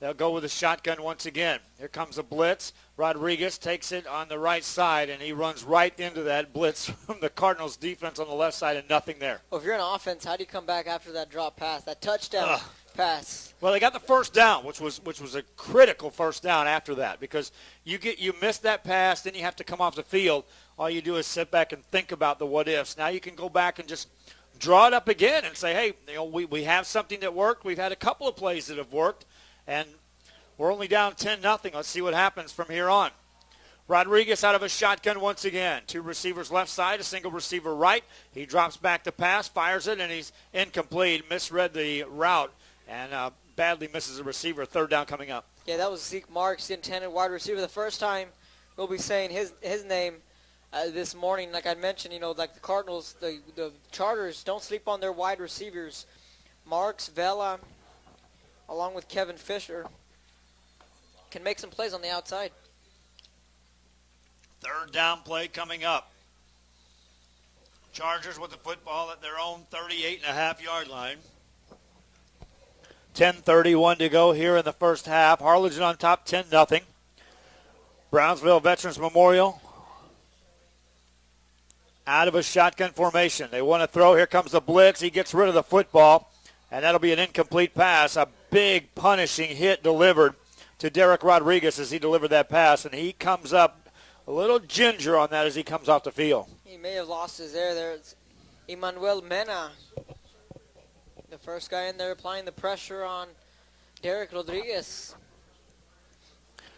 they'll go with a shotgun once again. Here comes a blitz. Rodriguez takes it on the right side, and he runs right into that blitz from the Cardinals defense on the left side, and nothing there. Well, if you're an offense, how do you come back after that drop pass, that touchdown pass? Well, they got the first down, which was a critical first down after that, because you miss that pass, then you have to come off the field. All you do is sit back and think about the what ifs. Now you can go back and just draw it up again and say, hey, we have something that worked. We've had a couple of plays that have worked, and we're only down 10-0. Let's see what happens from here on. Rodriguez out of a shotgun once again. 2 receivers left side, a single receiver right. He drops back the pass, fires it, and he's incomplete. Misread the route and badly misses the receiver. Third down coming up. Yeah, that was Zeke Marks, the intended wide receiver. The first time we'll be saying his name this morning. Like I mentioned, like the Cardinals, the Chargers don't sleep on their wide receivers. Marks, Vela, along with Kevin Fisher, can make some plays on the outside. Third down play coming up. Chargers with the football at their own 38.5-yard line. 10:31 to go here in the first half. Harlingen on top, 10-0. Brownsville Veterans Memorial out of a shotgun formation. They want to throw. Here comes the blitz. He gets rid of the football, and that'll be an incomplete pass. A big punishing hit delivered to Derek Rodriguez as he delivered that pass, and he comes up a little ginger on that as he comes off the field. He may have lost his air there. It's Emmanuel Mena, the first guy in there applying the pressure on Derek Rodriguez.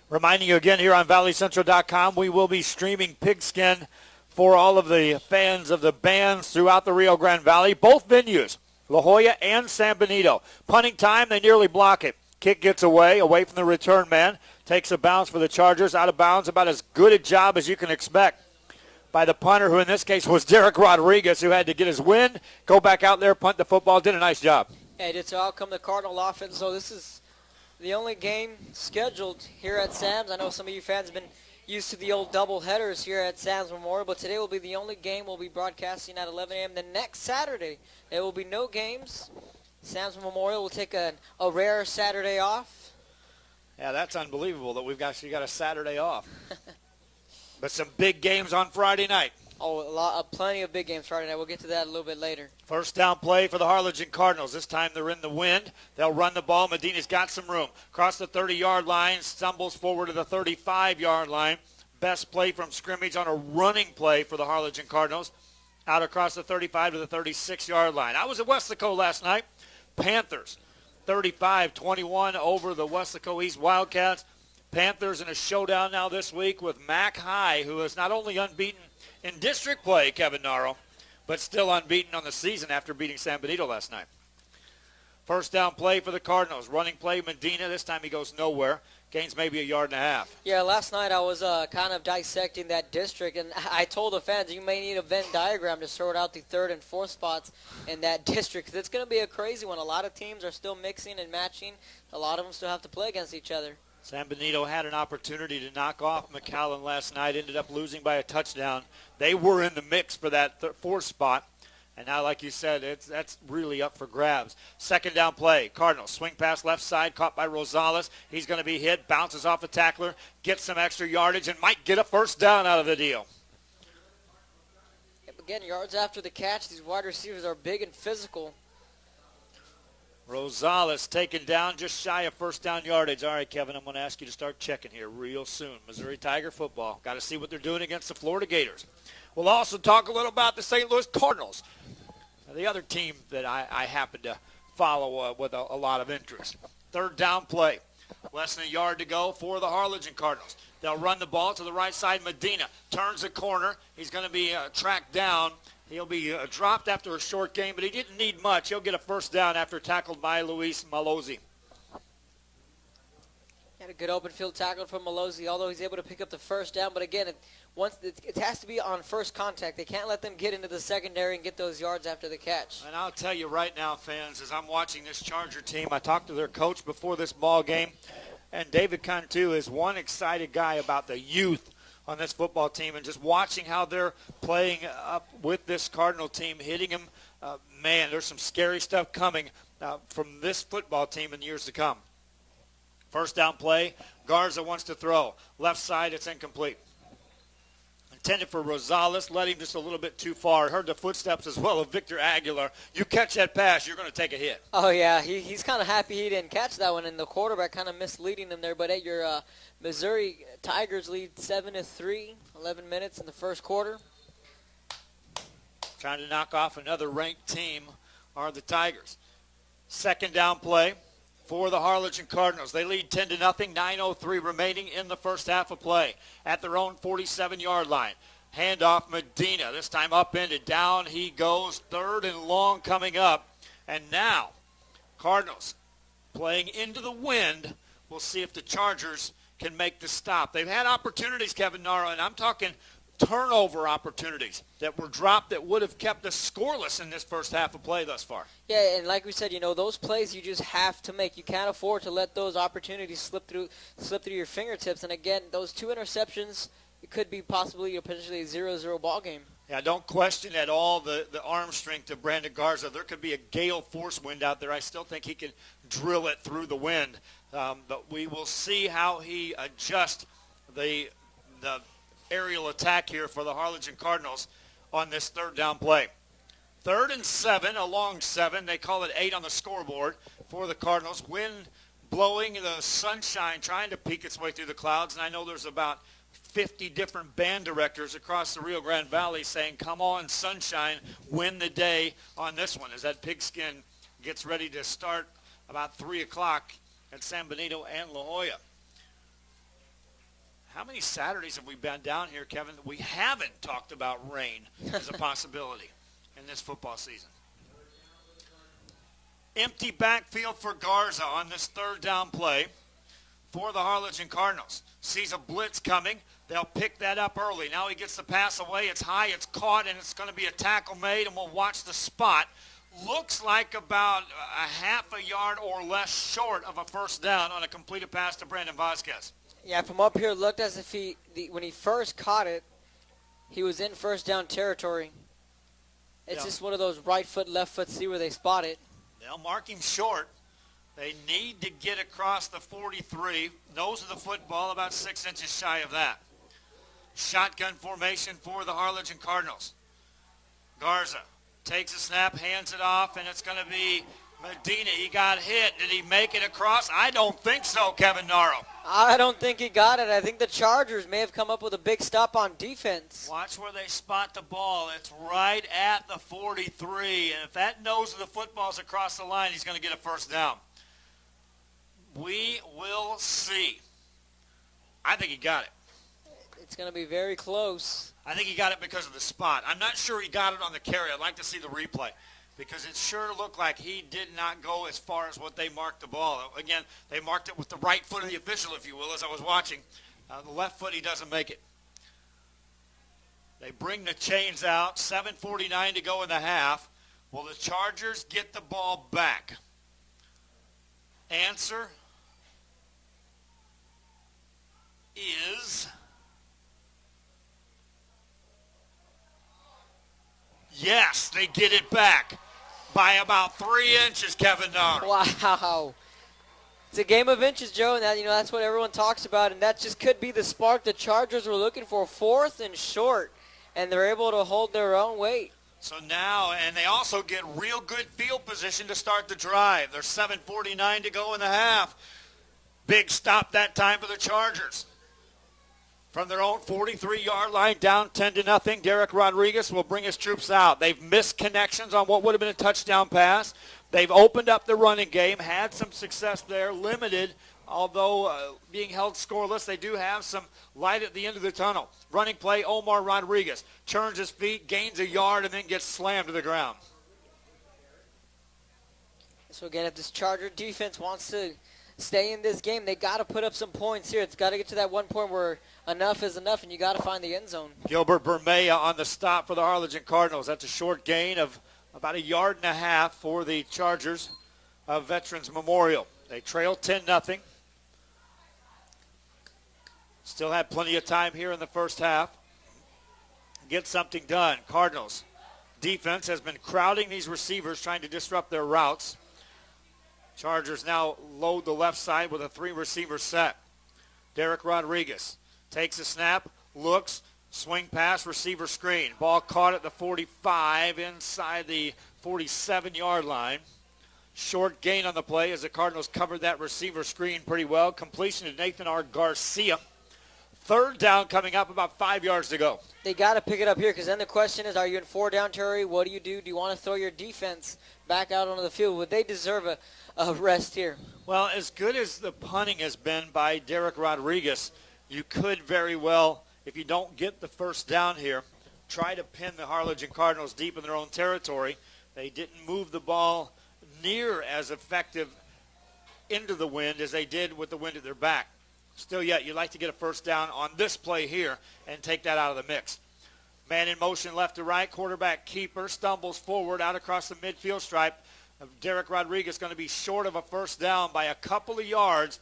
Reminding you again here on ValleyCentral.com, we will be streaming Pigskin for all of the fans of the bands throughout the Rio Grande Valley. Both venues, La Jolla and San Benito. Punting time, they nearly block it. Kick gets away from the return man. Takes a bounce for the Chargers. Out of bounds, about as good a job as you can expect by the punter, who in this case was Derek Rodriguez, who had to get his wind, go back out there, punt the football. Did a nice job. Yeah, it's outcome the Cardinal offense. So this is the only game scheduled here at Sam's. I know some of you fans have been used to the old double headers here at Sam's Memorial, but today will be the only game we'll be broadcasting at 11 a.m. The next Saturday, there will be no games. Sam's Memorial will take a rare Saturday off. Yeah, that's unbelievable that we've actually got a Saturday off. But some big games on Friday night. Oh, plenty of big games Friday night. We'll get to that a little bit later. First down play for the Harlingen Cardinals. This time they're in the wind. They'll run the ball. Medina's got some room. Across the 30-yard line, stumbles forward to the 35-yard line. Best play from scrimmage on a running play for the Harlingen Cardinals. Out across the 35 to the 36-yard line. I was at Weslaco last night. Panthers 35-21 over the Weslaco East Wildcats. Panthers in a showdown now this week with Mac High, who is not only unbeaten in district play, Kevin Narrow, but still unbeaten on the season after beating San Benito last night. First down play for the Cardinals. Running play, Medina. This time he goes nowhere. Gains maybe a yard and a half. Yeah, last night I was kind of dissecting that district, and I told the fans you may need a Venn diagram to sort out the third and fourth spots in that district, because it's going to be a crazy one. A lot of teams are still mixing and matching. A lot of them still have to play against each other. San Benito had an opportunity to knock off McAllen last night, ended up losing by a touchdown. They were in the mix for that fourth spot. And now, like you said, that's really up for grabs. Second down play. Cardinals swing pass left side, caught by Rosales. He's going to be hit, bounces off a tackler, gets some extra yardage, and might get a first down out of the deal. Yep, again, yards after the catch. These wide receivers are big and physical. Rosales taken down just shy of first down yardage. All right, Kevin, I'm going to ask you to start checking here real soon. Missouri Tiger football. Got to see what they're doing against the Florida Gators. We'll also talk a little about the St. Louis Cardinals, the other team that I happen to follow with a lot of interest. Third down play. Less than a yard to go for the Harlingen Cardinals. They'll run the ball to the right side. Medina turns the corner. He's going to be tracked down. He'll be dropped after a short game, but he didn't need much. He'll get a first down after tackled by Luis Malozzi. Had a good open field tackle from Malozzi, although he's able to pick up the first down. But again, it has to be on first contact. They can't let them get into the secondary and get those yards after the catch. And I'll tell you right now, fans, as I'm watching this Charger team, I talked to their coach before this ball game, and David Cantu is one excited guy about the youth on this football team and just watching how they're playing up with this Cardinal team, hitting them. Man, there's some scary stuff coming from this football team in years to come. First down play, Garza wants to throw. Left side, it's incomplete. Intended for Rosales, led him just a little bit too far. Heard the footsteps as well of Victor Aguilar. You catch that pass, you're going to take a hit. Oh, yeah, he's kind of happy he didn't catch that one, and the quarterback kind of misleading him there. But hey, your Missouri Tigers lead 7-3, 11 minutes in the first quarter. Trying to knock off another ranked team are the Tigers. Second down play for the Harlingen Cardinals. They lead 10-0, 9:03 remaining in the first half of play. At their own 47-yard line. Handoff Medina, this time upended. Down he goes, third and long coming up. And now, Cardinals playing into the wind. We'll see if the Chargers can make the stop. They've had opportunities, Kevin Nara, and I'm talking turnover opportunities that were dropped that would have kept us scoreless in this first half of play thus far. Yeah, and like we said, those plays you just have to make. You can't afford to let those opportunities slip through your fingertips. And again, those two interceptions, it could be possibly potentially a 0-0 ball game. Yeah, don't question at all the arm strength of Brandon Garza. There could be a gale force wind out there. I still think he can drill it through the wind. But we will see how he adjusts the aerial attack here for the Harlingen Cardinals on this third down play. 3rd and 7, a long 7. They call it 8 on the scoreboard for the Cardinals. Wind blowing, the sunshine trying to peek its way through the clouds. And I know there's about 50 different band directors across the Rio Grande Valley saying, come on, sunshine, win the day on this one, as that pigskin gets ready to start about 3 o'clock at San Benito and La Jolla. How many Saturdays have we been down here, Kevin, that we haven't talked about rain as a possibility in this football season? Empty backfield for Garza on this third down play for the Harlingen Cardinals. Sees a blitz coming. They'll pick that up early. Now he gets the pass away. It's high, it's caught, and it's going to be a tackle made, and we'll watch the spot. Looks like about a half a yard or less short of a first down on a completed pass to Brandon Vasquez. Yeah, from up here, it looked as if when he first caught it, he was in first down territory. It's just one of those right foot, left foot, see where they spot it. They'll mark him short. They need to get across the 43. Nose of the football, about 6 inches shy of that. Shotgun formation for the Harlingen Cardinals. Garza takes a snap, hands it off, and it's going to be Medina. He got hit. Did he make it across? I don't think so, Kevin Naro. I don't think he got it. I think the Chargers may have come up with a big stop on defense. Watch where they spot the ball. It's right at the 43. And if that nose of the football's across the line, he's going to get a first down. We will see. I think he got it. It's going to be very close. I think he got it because of the spot. I'm not sure he got it on the carry. I'd like to see the replay. because it sure looked like he did not go as far as what they marked the ball. Again, they marked it with the right foot of the official, if you will, as I was watching. The left foot, he doesn't make it. They bring the chains out, 7:49 to go in the half. Will the Chargers get the ball back? Answer is yes, they get it back by about 3 inches, Kevin Nara. Wow. It's a game of inches, Joe, and that's what everyone talks about, and that just could be the spark the Chargers were looking for. 4th and short, and they're able to hold their own weight. So now, and they also get real good field position to start the drive. There's 7:49 to go in the half. Big stop that time for the Chargers. From their own 43-yard line, down 10-0. Derek Rodriguez will bring his troops out. They've missed connections on what would have been a touchdown pass. They've opened up the running game, had some success there, limited, although being held scoreless. They do have some light at the end of the tunnel. Running play, Omar Rodriguez turns his feet, gains a yard, and then gets slammed to the ground. So again, if this Charger defense wants to stay in this game, they got to put up some points here. It's got to get to that one point where enough is enough, and you got to find the end zone. Gilbert Bermea on the stop for the Harlingen Cardinals. That's a short gain of about 1.5 yards for the Chargers of Veterans Memorial. They trail 10-0. Still had plenty of time here in the first half. Get something done. Cardinals defense has been crowding these receivers, trying to disrupt their routes. Chargers now load the left side with a 3-receiver set. Derek Rodriguez takes a snap, looks, swing pass, receiver screen. Ball caught at the 45 inside the 47-yard line. Short gain on the play as the Cardinals covered that receiver screen pretty well. Completion to Nathan R. Garcia. 3rd down coming up, about 5 yards to go. They got to pick it up here, because then the question is, are you in 4-down territory? What do you do? Do you want to throw your defense back out onto the field? Would they deserve a rest here? Well, as good as the punting has been by Derek Rodriguez, you could very well, if you don't get the first down here, try to pin the Harlingen Cardinals deep in their own territory. They didn't move the ball near as effective into the wind as they did with the wind at their back. Still yet, you'd like to get a first down on this play here and take that out of the mix. Man in motion left to right. Quarterback keeper stumbles forward out across the midfield stripe. Derek Rodriguez going to be short of a first down by a couple of yards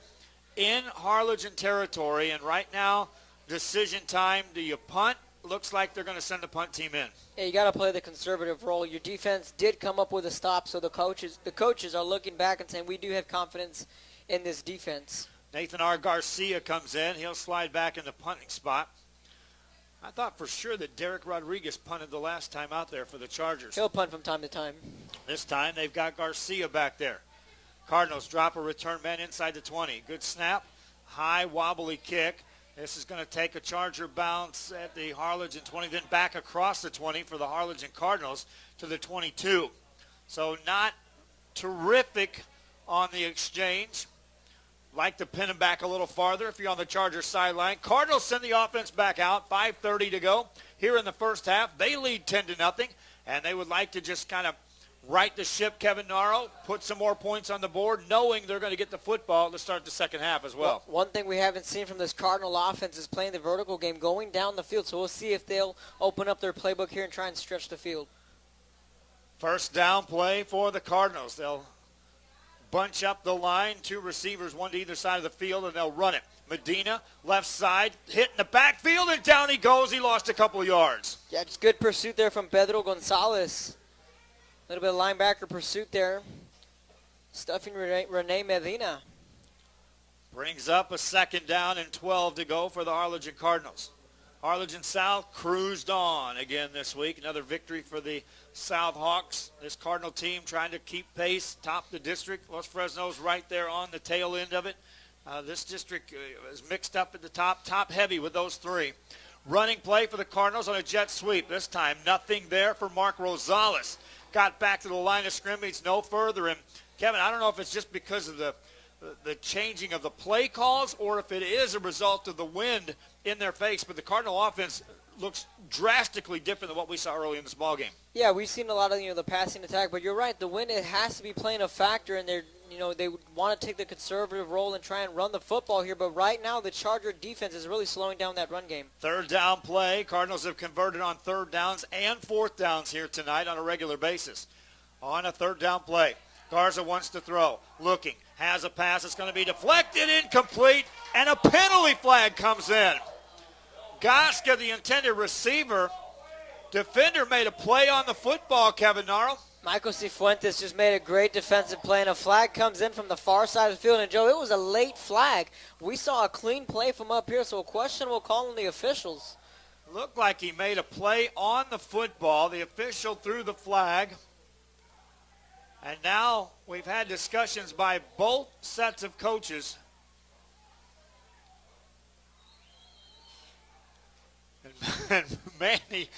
in Harlingen territory. And right now, decision time. Do you punt? Looks like they're going to send the punt team in. Yeah, you got to play the conservative role. Your defense did come up with a stop, so the coaches are looking back and saying, we do have confidence in this defense. Nathan R. Garcia comes in. He'll slide back in the punting spot. I thought for sure that Derek Rodriguez punted the last time out there for the Chargers. He'll punt from time to time. This time they've got Garcia back there. Cardinals drop a return man inside the 20. Good snap. High wobbly kick. This is going to take a Charger bounce at the Harlingen 20, then back across the 20 for the Harlingen Cardinals to the 22. So not terrific on the exchange. Like to pin him back a little farther if you're on the Chargers sideline. Cardinals send the offense back out. 5:30 to go here in the first half. They lead 10-0, and they would like to just kind of right the ship, Kevin Naro, put some more points on the board, knowing they're going to get the football to start the second half as well. One thing we haven't seen from this Cardinal offense is playing the vertical game, going down the field. So we'll see if they'll open up their playbook here and try and stretch the field. First down play for the Cardinals. They'll bunch up the line, 2 receivers, 1 to either side of the field, and they'll run it. Medina, left side, hit in the backfield, and down he goes. He lost a couple of yards. Yeah, just good pursuit there from Pedro Gonzalez. A little bit of linebacker pursuit there. Stuffing Rene Medina. Brings up a 2nd down and 12 to go for the Harlingen Cardinals. Harlingen South cruised on again this week. Another victory for the South Hawks. This Cardinal team trying to keep pace, top the district. Los Fresno's right there on the tail end of it. This district is mixed up at the top heavy with those 3. Running play for the Cardinals on a jet sweep. This time nothing there for Mark Rosales. Got back to the line of scrimmage, no further. And Kevin, I don't know if it's just because of the changing of the play calls or if it is a result of the wind in their face, but the Cardinal offense looks drastically different than what we saw early in this ballgame. Yeah, we've seen a lot of the passing attack, but you're right. The wind, it has to be playing a factor, and they want to take the conservative role and try and run the football here. But right now, the Charger defense is really slowing down that run game. Third down play. Cardinals have converted on third downs and fourth downs here tonight on a regular basis. On a third down play, Garza wants to throw, looking, has a pass. It's going to be deflected, incomplete, and a penalty flag comes in. Goska, the intended receiver, defender made a play on the football, Kevin Narl. Michael Cifuentes just made a great defensive play, and a flag comes in from the far side of the field. And, Joe, it was a late flag. We saw a clean play from up here, so a questionable call on the officials. Looked like he made a play on the football. The official threw the flag. And now we've had discussions by both sets of coaches. And Manny,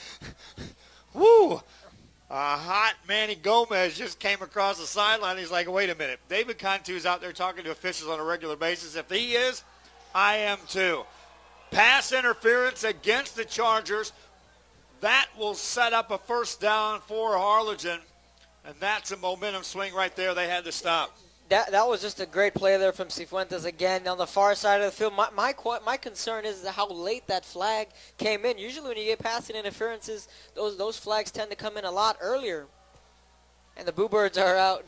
a hot Manny Gomez just came across the sideline. He's like, wait a minute. David Cantu's out there talking to officials on a regular basis. If he is, I am too. Pass interference against the Chargers. That will set up a first down for Harlingen. And that's a momentum swing right there. They had to stop. That was just a great play there from Cifuentes again on the far side of the field. My concern is how late that flag came in. Usually when you get passing interferences, those flags tend to come in a lot earlier. And the Boo Birds are out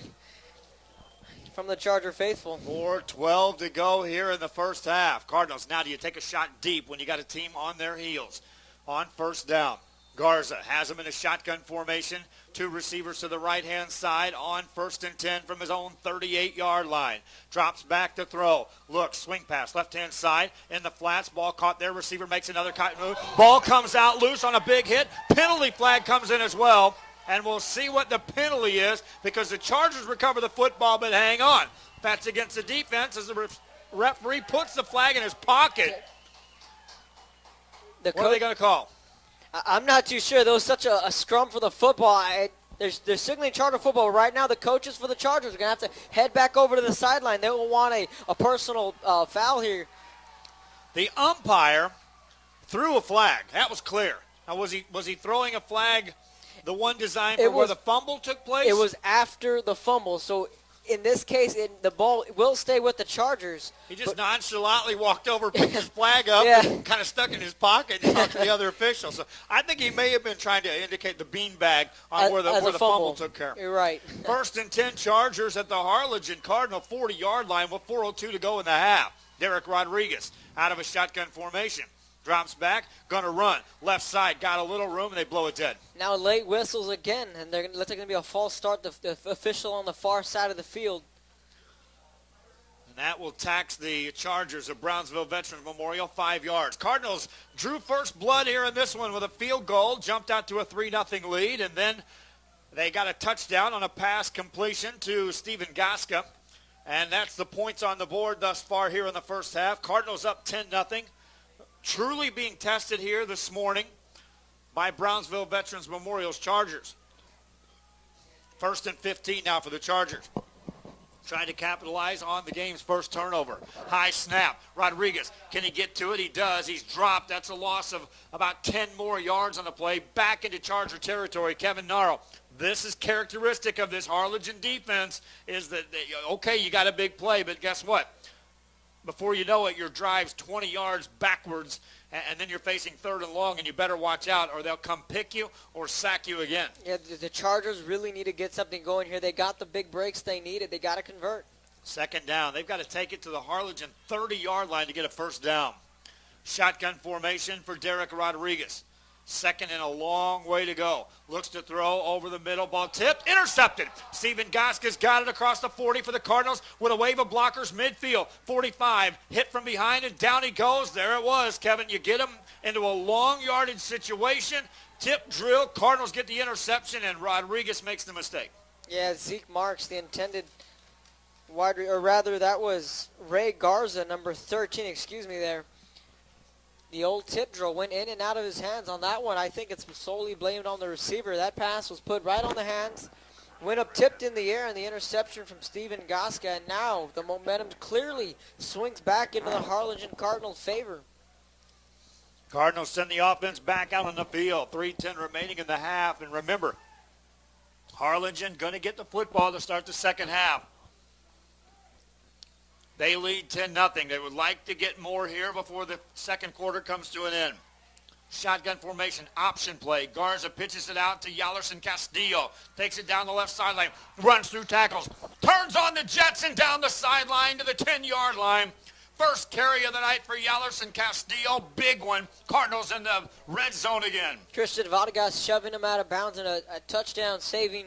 from the Charger faithful. 4:12 to go here in the first half. Cardinals, now do you take a shot deep when you got a team on their heels? On first down, Garza has him in a shotgun formation. Two receivers to the right-hand side on 1st and 10 from his own 38-yard line. Drops back to throw. Looks, swing pass, left-hand side in the flats. Ball caught there. Receiver makes another cut move. Ball comes out loose on a big hit. Penalty flag comes in as well. And we'll see what the penalty is because the Chargers recover the football, but hang on. That's against the defense as the referee puts the flag in his pocket. What are they going to call? I'm not too sure. There was such a scrum for the football. They're signaling Charger football right now. The coaches for the Chargers are going to have to head back over to the sideline. They will want a personal foul here. The umpire threw a flag. That was clear. Now, was he throwing a flag, the one designed for where the fumble took place? It was after the fumble. So in this case, the ball will stay with the Chargers. He just nonchalantly walked over, picked his flag up, and kind of stuck it in his pocket and talked to the other official. So I think he may have been trying to indicate the beanbag on where the fumble took care. You're right. 1st and 10 Chargers at the Harlingen Cardinal 40-yard line with 4:02 to go in the half. Derek Rodriguez out of a shotgun formation. Drops back, going to run. Left side, got a little room, and they blow it dead. Now late whistles again, and looks like going to be a false start. The official on the far side of the field. And that will tax the Chargers of Brownsville Veterans Memorial 5 yards. Cardinals drew first blood here in this one with a field goal, jumped out to a 3-0 lead, and then they got a touchdown on a pass completion to Steven Goska. And that's the points on the board thus far here in the first half. Cardinals up 10-0. Truly being tested here this morning by Brownsville Veterans Memorial's Chargers. 1st and 15 now for the Chargers. Trying to capitalize on the game's first turnover. High snap. Rodriguez, can he get to it? He does. He's dropped. That's a loss of about 10 more yards on the play. Back into Charger territory. Kevin Narl. This is characteristic of this Harlingen defense is that, okay, you got a big play, but guess what? Before you know it, your drive's 20 yards backwards, and then you're facing 3rd and long, and you better watch out or they'll come pick you or sack you again. Yeah, the Chargers really need to get something going here. They got the big breaks they needed. They got to convert. 2nd down. They've got to take it to the Harlingen 30-yard line to get a first down. Shotgun formation for Derek Rodriguez. 2nd and a long way to go. Looks to throw over the middle. Ball tipped. Intercepted. Steven Goska's got it across the 40 for the Cardinals with a wave of blockers midfield. 45. Hit from behind and down he goes. There it was, Kevin. You get him into a long yardage situation. Tip drill. Cardinals get the interception and Rodriguez makes the mistake. Yeah, Zeke Marks, the intended wide, or rather that was Ray Garza, number 13, there. The old tip drill went in and out of his hands on that one. I think it's solely blamed on the receiver. That pass was put right on the hands, went up tipped in the air, and the interception from Steven Goska. And now the momentum clearly swings back into the Harlingen Cardinals' favor. Cardinals send the offense back out on the field. 3:10 remaining in the half. And remember, Harlingen going to get the football to start the second half. They lead 10-0. They would like to get more here before the second quarter comes to an end. Shotgun formation, option play. Garza pitches it out to Yallerson Castillo. Takes it down the left sideline. Runs through tackles. Turns on the jets and down the sideline to the 10-yard line. First carry of the night for Yallerson Castillo. Big one. Cardinals in the red zone again. Christian Vargas shoving him out of bounds in a touchdown saving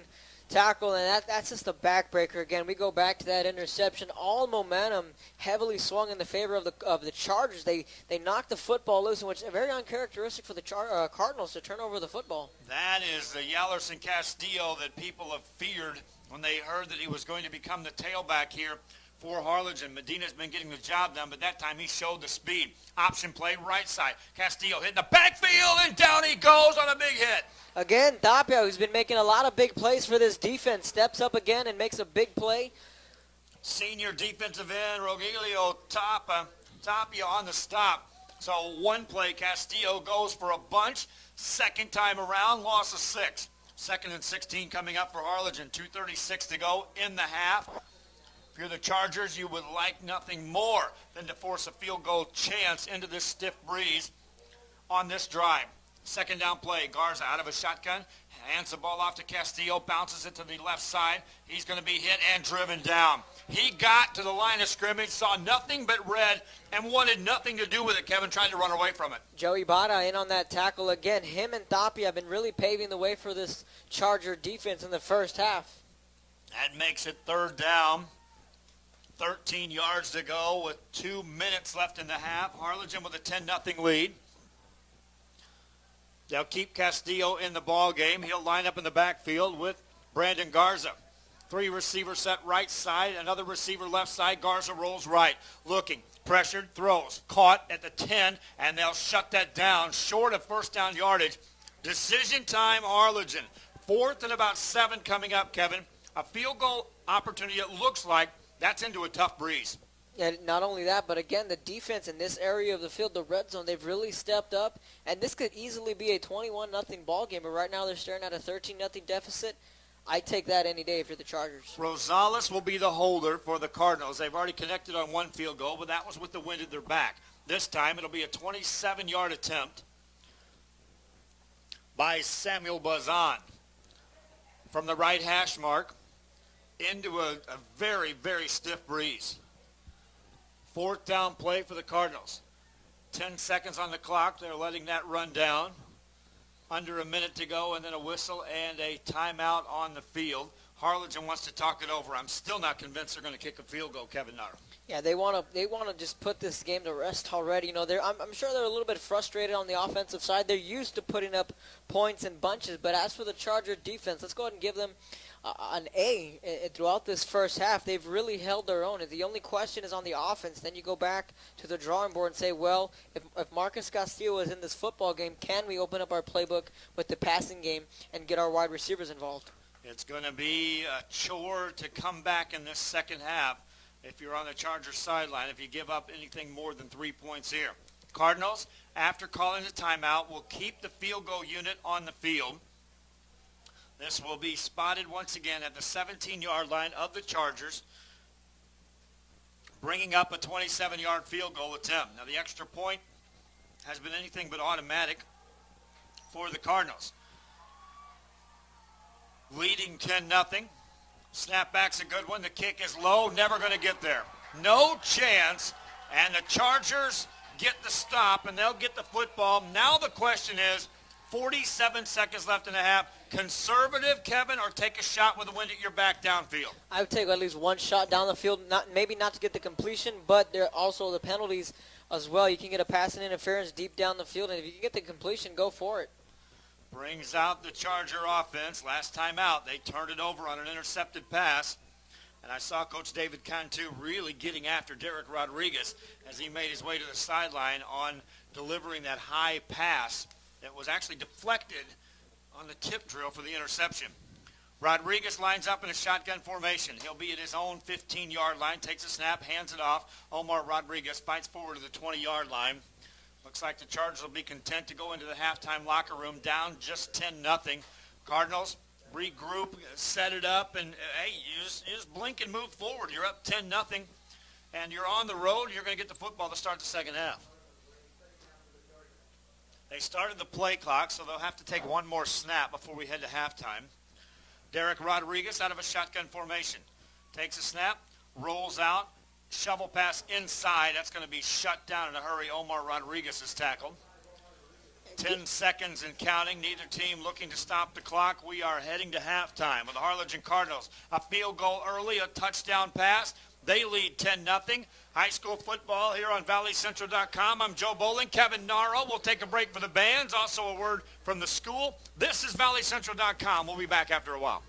tackle, and that's just a backbreaker again. We go back to that interception. All momentum heavily swung in the favor of the Chargers. They knocked the football loose, which is very uncharacteristic for the Cardinals to turn over the football. That is the Yallerson Castillo that people have feared when they heard that he was going to become the tailback here for Harlingen. Medina's been getting the job done, but that time he showed the speed. Option play, right side. Castillo hitting the backfield, and down he goes on a big hit. Again, Tapia, who's been making a lot of big plays for this defense, steps up again and makes a big play. Senior defensive end, Rogelio Tapia on the stop. So one play, Castillo goes for a bunch. Second time around, loss of 6. Second and 16 coming up for Harlingen. 2:36 to go in the half. If you're the Chargers, you would like nothing more than to force a field goal chance into this stiff breeze on this drive. Second down play, Garza out of a shotgun, hands the ball off to Castillo, bounces it to the left side. He's going to be hit and driven down. He got to the line of scrimmage, saw nothing but red, and wanted nothing to do with it. Kevin tried to run away from it. Joey Bada in on that tackle again. Him and Tapia have been really paving the way for this Charger defense in the first half. That makes it third down. 13 yards to go with 2 minutes left in the half. Harlingen with a 10-0 lead. They'll keep Castillo in the ball game. He'll line up in the backfield with Brandon Garza. 3 receivers set right side, another receiver left side. Garza rolls right, looking, pressured, throws, caught at the 10, and they'll shut that down short of first down yardage. Decision time, Harlingen. 4th and about 7 coming up, Kevin. A field goal opportunity, it looks like. That's into a tough breeze. And not only that, but again, the defense in this area of the field, the red zone, they've really stepped up. And this could easily be a 21-0 ball game, but right now they're staring at a 13-0 deficit. I take that any day if you're the Chargers. Rosales will be the holder for the Cardinals. They've already connected on one field goal, but that was with the wind at their back. This time it'll be a 27-yard attempt by Samuel Bazan from the right hash mark into a very, very stiff breeze. 4th down play for the Cardinals. 10 seconds on the clock. They're letting that run down. Under a minute to go, and then a whistle and a timeout on the field. Harlingen wants to talk it over. I'm still not convinced they're going to kick a field goal, Kevin Nutter. Yeah, they want to just put this game to rest already. You know, I'm sure they're a little bit frustrated on the offensive side. They're used to putting up points in bunches, but as for the Charger defense, let's go ahead and give them an A throughout this first half. They've really held their own. If the only question is on the offense, then you go back to the drawing board and say, well, if Marcus Castillo is in this football game, can we open up our playbook with the passing game and get our wide receivers involved? It's going to be a chore to come back in this second half if you're on the Chargers sideline, if you give up anything more than 3 points here. Cardinals, after calling the timeout, will keep the field goal unit on the field. This will be spotted once again at the 17-yard line of the Chargers, bringing up a 27-yard field goal attempt. Now, the extra point has been anything but automatic for the Cardinals. Leading 10-0. Snapback's a good one. The kick is low, never going to get there. No chance, and the Chargers get the stop, and they'll get the football. Now the question is, 47 seconds left in the half. Conservative, Kevin, or take a shot with the wind at your back downfield? I would take at least one shot down the field, maybe not to get the completion, but there are also the penalties as well. You can get a passing interference deep down the field, and if you can get the completion, go for it. Brings out the Charger offense. Last time out, they turned it over on an intercepted pass. And I saw Coach David Cantu really getting after Derek Rodriguez as he made his way to the sideline on delivering that high pass that was actually deflected on the tip drill for the interception. Rodriguez lines up in a shotgun formation. He'll be at his own 15-yard line, takes a snap, hands it off. Omar Rodriguez fights forward to the 20-yard line. Looks like the Chargers will be content to go into the halftime locker room down just 10-0. Cardinals regroup, set it up, and hey, you just blink and move forward. You're up 10-0, and you're on the road. You're going to get the football to start the second half. They started the play clock, so they'll have to take one more snap before we head to halftime. Derek Rodriguez out of a shotgun formation. Takes a snap, rolls out, shovel pass inside. That's going to be shut down in a hurry. Omar Rodriguez is tackled. 10 seconds and counting. Neither team looking to stop the clock. We are heading to halftime with the Harlingen Cardinals. A field goal early, a touchdown pass. They lead 10-0. High school football here on ValleyCentral.com. I'm Joe Bowling. Kevin Naro. We'll take a break for the bands. Also a word from the school. This is ValleyCentral.com. We'll be back after a while.